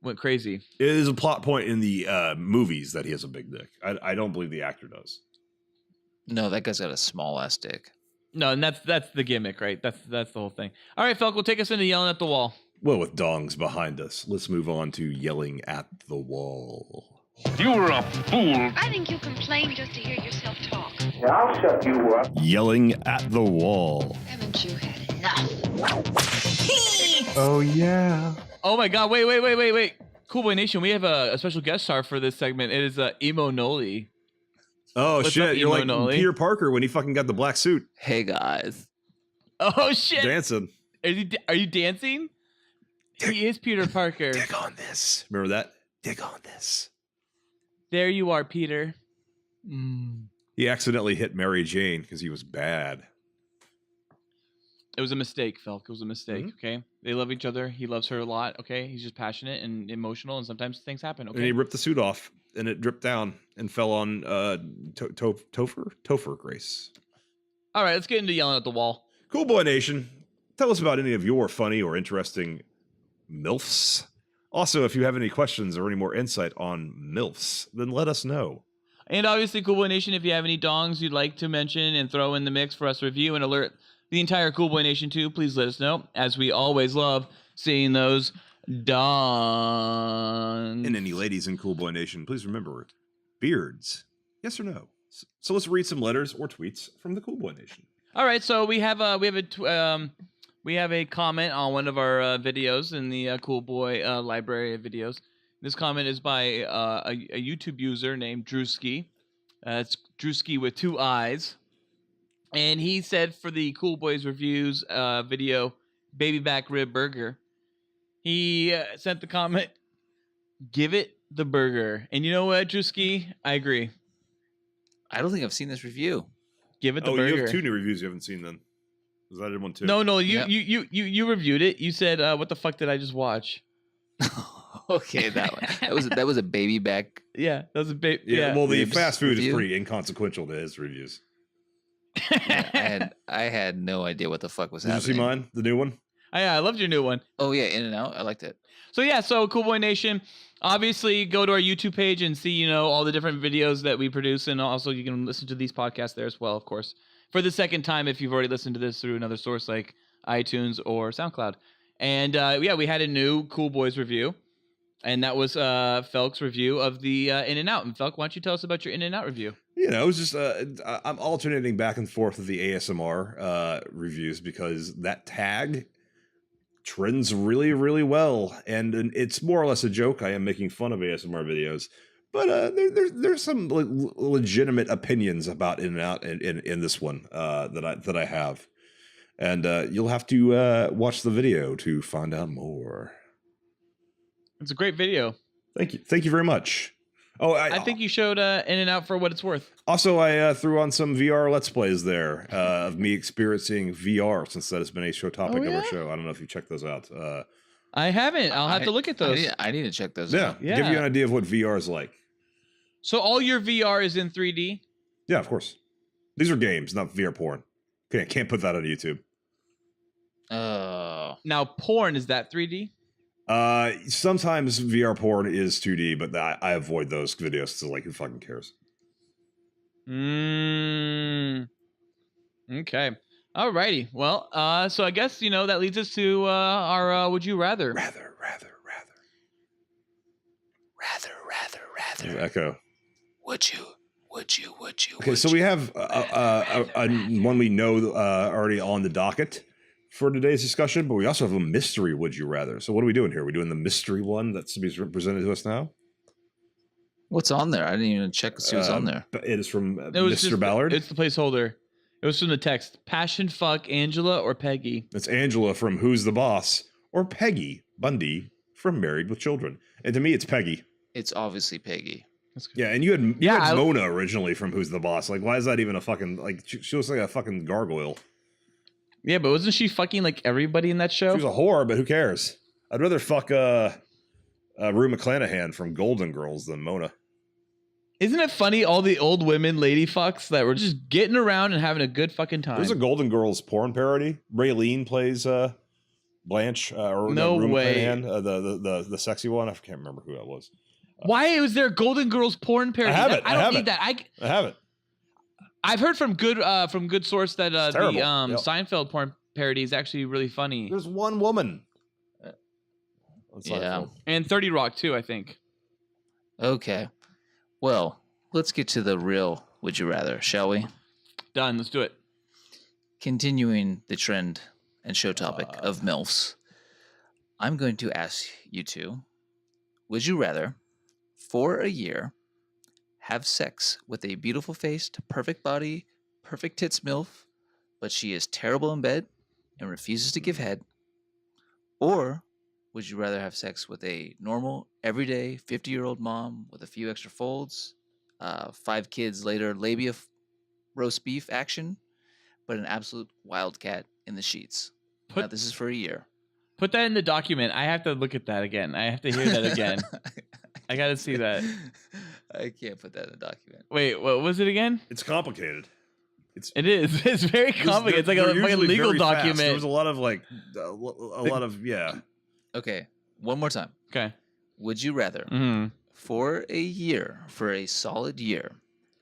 went crazy. It is a plot point in the movies that he has a big dick. I don't believe the actor does. No, that guy's got a small ass dick. No, and that's the gimmick, right? That's the whole thing. All right, Felk, will take us into yelling at the wall. Well, with dongs behind us, let's move on to yelling at the wall. You're a fool. I think you complain just to hear yourself talk. Yeah, I'll shut you up. Yelling at the wall. Haven't you had enough? Oh, yeah. Oh my God! Wait! Cool Boy Nation, we have a special guest star for this segment. It is Emo Noli. Oh, What's shit! up, You're Emo like Noli? Peter Parker when he fucking got the black suit. Hey guys. Oh shit! Dancing. Are you dancing? He is Peter Parker. Dig on this. Remember that? Dig on this. There you are, Peter. He accidentally hit Mary Jane because he was bad. It was a mistake, Felk. It was a mistake. Okay, they love each other. He loves her a lot. Okay, he's just passionate and emotional, and sometimes things happen. Okay, And he ripped the suit off, and it dripped down and fell on Topher Grace. All right, let's get into yelling at the wall. Cool Boy Nation, tell us about any of your funny or interesting MILFs. Also, if you have any questions or any more insight on MILFs, then let us know. And obviously, Cool Boy Nation, if you have any dongs you'd like to mention and throw in the mix for us to review and alert the entire Cool Boy Nation to, please let us know, as we always love seeing those dongs. And any ladies in Cool Boy Nation, please remember, beards, yes or no? So let's read some letters or tweets from the Cool Boy Nation. All right, so we have a comment on one of our videos in the Cool Boy library of videos. This comment is by a YouTube user named Drewski. It's Drewski with 2 eyes. And he said for the Cool Boys Reviews video, Baby Back Rib Burger, he sent the comment, give it the burger. And you know what, Drewski? I agree. I don't think I've seen this review. Give it the burger. You have 2 new reviews you haven't seen then. Because I did one too. No, you reviewed it. You said, what the fuck did I just watch? Okay, that was a baby back. Yeah, that was a baby. Yeah, well, the Ribs fast food review? is pretty inconsequential to his reviews. Yeah, I had no idea what the fuck was Did happening. you see mine? The new one? Yeah, I loved your new one. Oh yeah, In and Out. I liked it. So Cool Boy Nation, obviously go to our YouTube page and see, all the different videos that we produce, and also you can listen to these podcasts there as well, of course, for the second time if you've already listened to this through another source like iTunes or SoundCloud. And we had a new Cool Boys review, and that was Felk's review of the In and Out. And Felk, why don't you tell us about your In and Out review? It was just I'm alternating back and forth with the ASMR reviews because that tag trends really, really well, and it's more or less a joke. I am making fun of ASMR videos, but there's some legitimate opinions about In and Out in this one that I have, and you'll have to watch the video to find out more. It's a great video. Thank you very much. Oh, I think you showed In and Out for what it's worth. Also, I threw on some VR Let's Plays there of me experiencing VR, since that has been a show topic of our show. I don't know if you checked those out. I haven't. I'll have to look at those. I need to check those Yeah, out. give you an idea of what VR is like. So all your VR is in 3D? Yeah, of course. These are games, not VR porn. Okay, I can't put that on YouTube. Now, porn, is that 3D? Sometimes VR porn is 2D, but I avoid those videos. So who fucking cares? Okay. Alrighty. Well, so I guess, that leads us to our Would You Rather. Rather. Echo. Would you? Okay, so we have one we know already on the docket. for today's discussion, but we also have a mystery Would You Rather. So what are we doing here? Are we doing the mystery one that's being presented to us now? What's on there? I didn't even check to see what's on there. It is from Mr. Ballard. It's the placeholder. It was from the text. Passion fuck Angela or Peggy? It's Angela from Who's the Boss, or Peggy Bundy from Married with Children. And to me, it's Peggy. It's obviously Peggy. Yeah, and you had Mona originally from Who's the Boss. Like, why is that even a fucking, like, she looks like a fucking gargoyle. Yeah, but wasn't she fucking like everybody in that show? She was a whore, but who cares? I'd rather fuck Rue McClanahan from Golden Girls than Mona. Isn't it funny, all the old women lady fucks that were just getting around and having a good fucking time? There's a Golden Girls porn parody. Raylene plays Blanche, or no Rue way. McClanahan, the sexy one. I can't remember who that was. Why was there Golden Girls porn parody? I have it. I don't need that. I have it. I've heard from good source that the Yep. Seinfeld porn parody is actually really funny. There's one woman. Yeah. And 30 Rock too, I think. Okay. Well, let's get to the real Would You Rather, shall we? Done. Let's do it. Continuing the trend and show topic of MILFs, I'm going to ask you two, would you rather, for a year, have sex with a beautiful-faced, perfect body, perfect tits MILF, but she is terrible in bed and refuses to give head? Or would you rather have sex with a normal, everyday, 50-year-old mom with a few extra folds, 5 kids later, labia roast beef action, but an absolute wildcat in the sheets? Now, this is for a year. Put that in the document. I have to look at that again. I have to hear that again. I got to see that. I can't put that in the document. Wait, what was it again? It's complicated. It is. It's very complicated. It's like a legal document. There was a lot of yeah. Okay, one more time. Okay. Would you rather, for a year, for a solid year,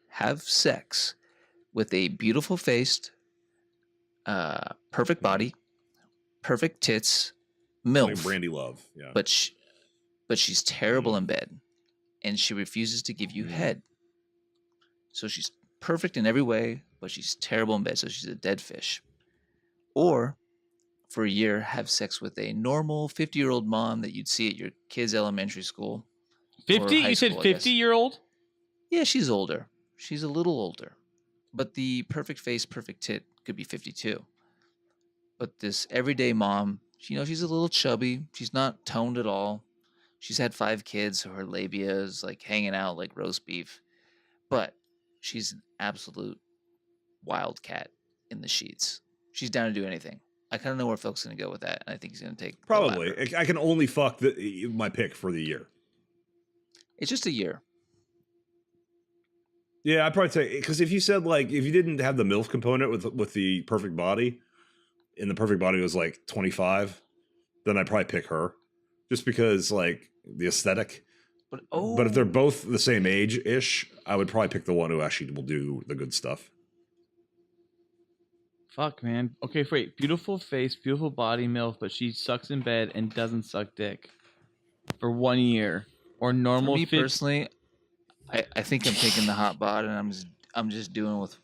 have sex with a beautiful-faced, perfect body, perfect tits, MILF, Like Brandy Love, yeah. but she's terrible in bed, and she refuses to give you head. So she's perfect in every way, but she's terrible in bed, so she's a dead fish. Or for a year, have sex with a normal 50-year-old mom that you'd see at your kid's elementary school. 50? You said 50-year-old? Yeah, she's older. She's a little older. But the perfect face, perfect tit could be 52. But this everyday mom, she's a little chubby. She's not toned at all. She's had 5 kids, so her labia is like hanging out like roast beef. But she's an absolute wildcat in the sheets. She's down to do anything. I kind of know where Phil's going to go with that, and I think he's going to take Probably. I can only fuck my pick for the year. It's just a year. Yeah, I'd probably say, because if you said, like, if you didn't have the MILF component with the perfect body, and the perfect body was like 25, then I'd probably pick her, just because, like, the aesthetic. But if they're both the same age-ish, I would probably pick the one who actually will do the good stuff. Fuck, man. Okay, wait. Beautiful face, beautiful body, MILF, but she sucks in bed and doesn't suck dick for 1 year. Or normal. For me personally, I think I'm taking the hot bod, and I'm just doing with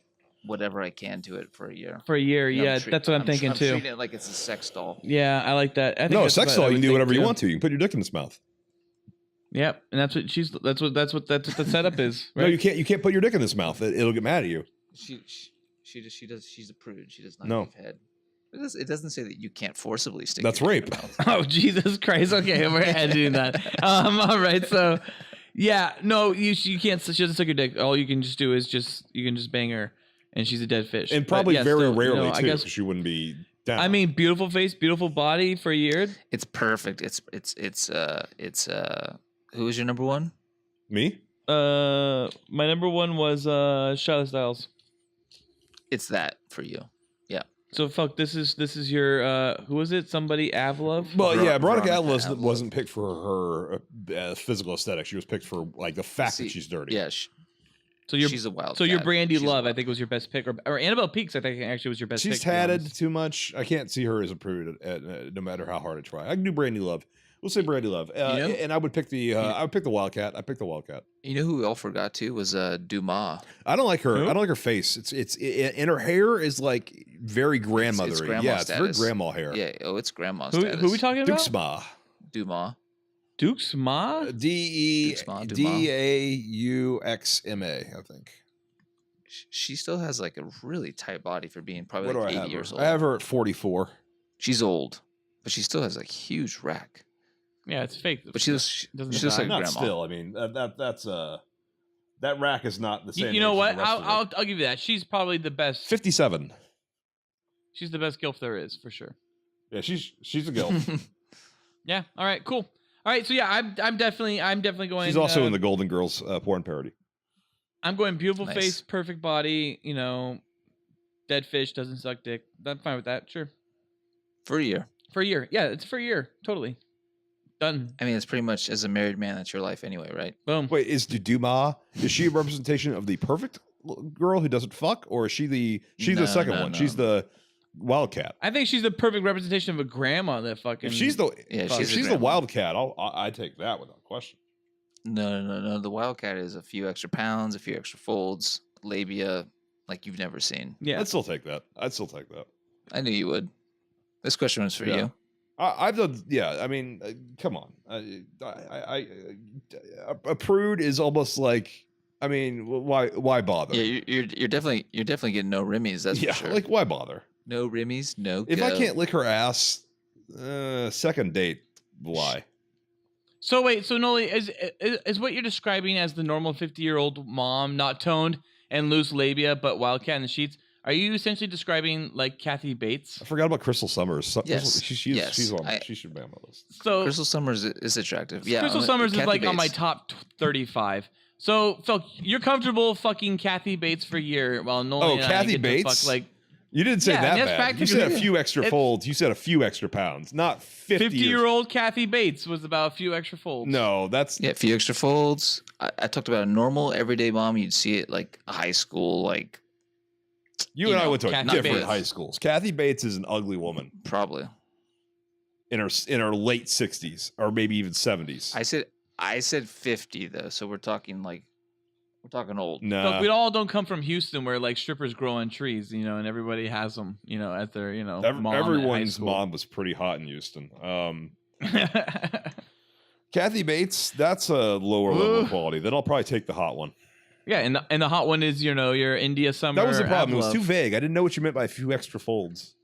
whatever I can to it for a year. For a year, yeah, that's what I'm thinking too. I'm treating it like it's a sex doll. Yeah, I like that. I think no, a sex doll, you can do whatever you want to. You can put your dick in its mouth. Yep, and that's what the setup is. Right? No, you can't put your dick in its mouth. It'll get mad at you. She's a prude. She does not give head. It doesn't say that you can't forcibly stick. That's your rape. dick in the mouth. Oh, Jesus Christ! Okay, we're editing that. All right, so yeah, no, you can't. She doesn't suck your dick. All you can just do is you can just bang her, and she's a dead fish. And probably very rarely too, because she wouldn't be down. I mean, beautiful face, beautiful body for a year. It's perfect. It's who was your number one? Me? My number one was Charlotte Styles. It's that for you. Yeah. So fuck, this is your who was it? Somebody Avlov? Well, yeah, Veronica Avlov wasn't picked for her physical aesthetic. She was picked for like the fact that she's dirty. Yeah. She's a wild. So your Brandy Love, I think, was your best pick, or Annabelle Peaks, I think, actually was your best pick. She's tatted too much. I can't see her as a prude, no matter how hard I try. I can do Brandy Love, We'll say Brandy Love, and I would pick the Wildcat. I picked the Wildcat. You know who we all forgot too was Dumas. I don't like her. Who? I don't like her face. And her hair is like very grandmothery. It's grandma yeah, status. it's very grandma hair. Yeah, it's grandma Who status. are we talking about? Duxma. Dumas. Duke's Ma? Duxma. Dauxma, I think. She still has like a really tight body for being probably What like do I 80 have years her? old. I have her at 44. She's old, but she still has like huge rack. Yeah, it's fake. But she looks Doesn't looks die. like Not grandma. still. I mean, that's that rack is not the same. You know age as what? the rest of I'll it. give you that. She's probably the best. 57. She's the best gilf there is for sure. Yeah, she's a gilf. Yeah. All right. Cool. All right. So yeah, I'm definitely going. She's also in the Golden Girls porn parody. I'm going beautiful Nice. face, perfect body. You know, dead fish doesn't suck dick. I'm fine with that. Sure. For a year. For a year. Yeah, it's for a year. Totally. Done. I mean, it's pretty much as a married man, that's your life anyway, right? Boom. Wait, is Dumas? Is she a representation of the perfect girl who doesn't fuck, or is she the No, second no, one? no. She's the Wildcat. I think she's the perfect representation of a grandma that fucking. If she's the Yeah, if she's a she's the grandma. Wildcat, I'd take that without question. No. The Wildcat is a few extra pounds, a few extra folds, labia, like you've never seen. Yeah. I'd still take that. I knew you would. This question was for Yeah. you. I've done. Yeah, I mean, come on. A prude is almost like. I mean, why bother? Yeah, you're definitely getting no rimmies. That's yeah, for sure. like why bother? No rimmies, no. If go. I can't lick her ass, second date, why? So wait, so Noli, is what you're describing as the normal 50-year-old mom, not toned and loose labia, but Wildcat in the sheets? Are you essentially describing like Kathy Bates? I forgot about Crystal Summers. Yes. She's she should be on my list. So Crystal Summers is attractive. Yeah, Crystal Summers is Kathy like on my Bates. top 35. So Phil, you're comfortable fucking Kathy Bates for a year while Noli and I Kathy get Bates? to fuck like You didn't say Yeah, that that's bad. You said a practically- few extra it's- folds. You said a few extra pounds, not 50 50-year-old Kathy Bates was about a few extra folds. No, that's Yeah, a few extra folds. I talked about a normal everyday mom. You'd see it like high school, like you you and I know, went to Kathy different Bates. high schools. Kathy Bates is an ugly woman probably. in her late 60s or maybe even 70s. I said 50 though, so we're talking old. Nah. Look, we all don't come from Houston where like strippers grow on trees, you know, and everybody has them, you know, at their, you know, mom at high Everyone's school. mom was pretty hot in Houston. Kathy Bates, that's a lower level quality. Then I'll probably take the hot one. Yeah, and the hot one is, you know, your India summer. That was the problem. It was ab too love. vague. I didn't know what you meant by a few extra folds.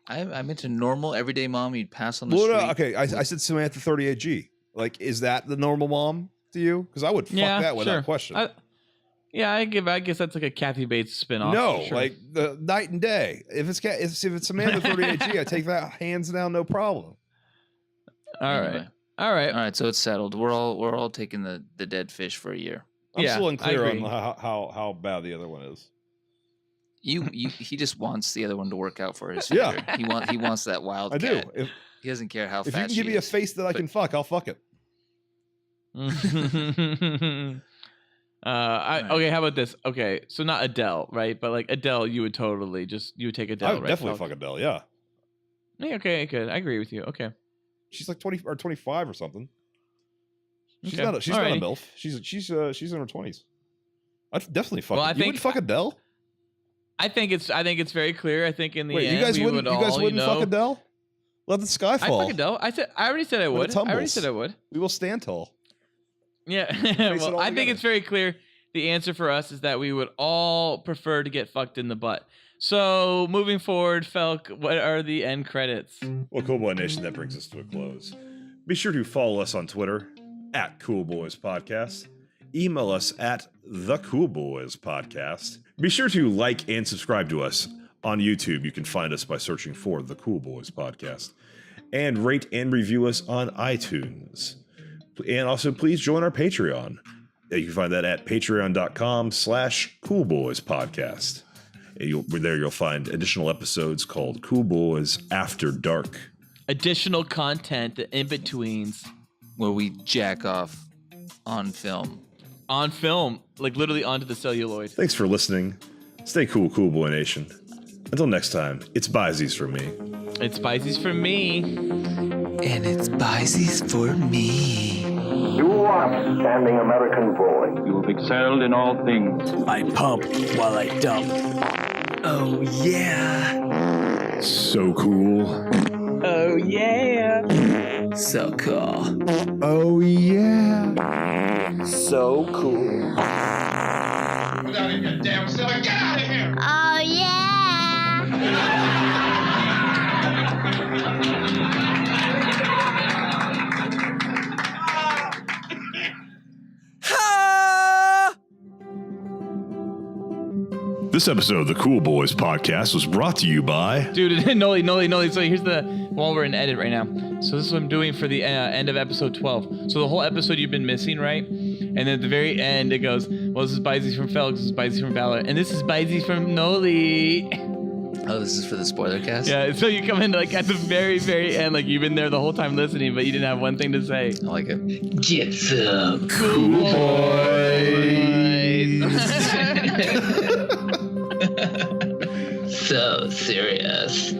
I meant a normal everyday mom you'd pass on the Well, street. no, okay, I said Samantha 38G. Like, is that the normal mom to you? Because I would fuck Yeah, that without sure. question. I guess that's like a Kathy Bates spinoff. No, for sure. like the night and day. If it's Samantha 38G, I take that hands down, no problem. all right, Anyway. all right. All right, so it's settled. We're all taking the dead fish for a year. I'm Yeah, still I unclear on agree. how bad the other one is. He just wants the other one to work out for his Yeah. future. He wants that I wildcat. do. If He doesn't care how you fat can she give me a is. face that I But- can fuck, I'll fuck it. Okay, how about this? Okay, so not Adele, right? But like Adele, you would take Adele, I would right? definitely Phil? fuck Adele, yeah. Yeah, okay, good. I agree with you. Okay. She's like 20 or 25 or something. She's Okay. not a Alrighty. MILF. She's in her 20s. I'd definitely fuck Well, her. I You think- would fuck Adele? I think it's very clear. I think in the Wait, end, you guys we wouldn't would you guys all, wouldn't fuck Adele? Let the sky I fall. fuck Adele. I already said I When it would. I already tumbles. said I would. We will stand tall. Yeah. it Well, all I think together. it's very clear. The answer for us is that we would all prefer to get fucked in the butt. So moving forward, Felk, what are the end credits? Well, Cool Boy Nation, that brings us to a close. Be sure to follow us on Twitter at Cool Boys Podcast. Email us at thecoolboyspodcast. Be sure to like and subscribe to us on YouTube. You can find us by searching for The Cool Boys Podcast. And rate and review us on iTunes. And also, please join our Patreon. You can find that at patreon.com/coolboyspodcast. You'll find additional episodes called Cool Boys After Dark. Additional content, the in-betweens where we jack off on film. on film, like literally onto the celluloid. Thanks for listening. Stay cool, Cool Boy Nation. Until next time, it's Byzies from me. It's Spicy's for me. And it's Pisces for me. You outstanding American boy. You have excelled in all things. I pump while I dump. Oh, yeah. So cool. Oh, yeah. So cool. Oh, yeah. So cool. Get out of here, damn silly. Get out of here! Oh, yeah. This episode of the Cool Boys podcast was brought to you by... Dude, Noli. So here's while we're in edit right now. So this is what I'm doing for the end of episode 12. So the whole episode you've been missing, right? And then at the very end, it goes, well, this is Bisey from Felix, this is Bisey from Valor, and this is Bisey from Noli. Oh, this is for the spoiler cast? Yeah, so you come in like at the very, very end, like you've been there the whole time listening, but you didn't have one thing to say. I like it. Get some Cool boys. So serious.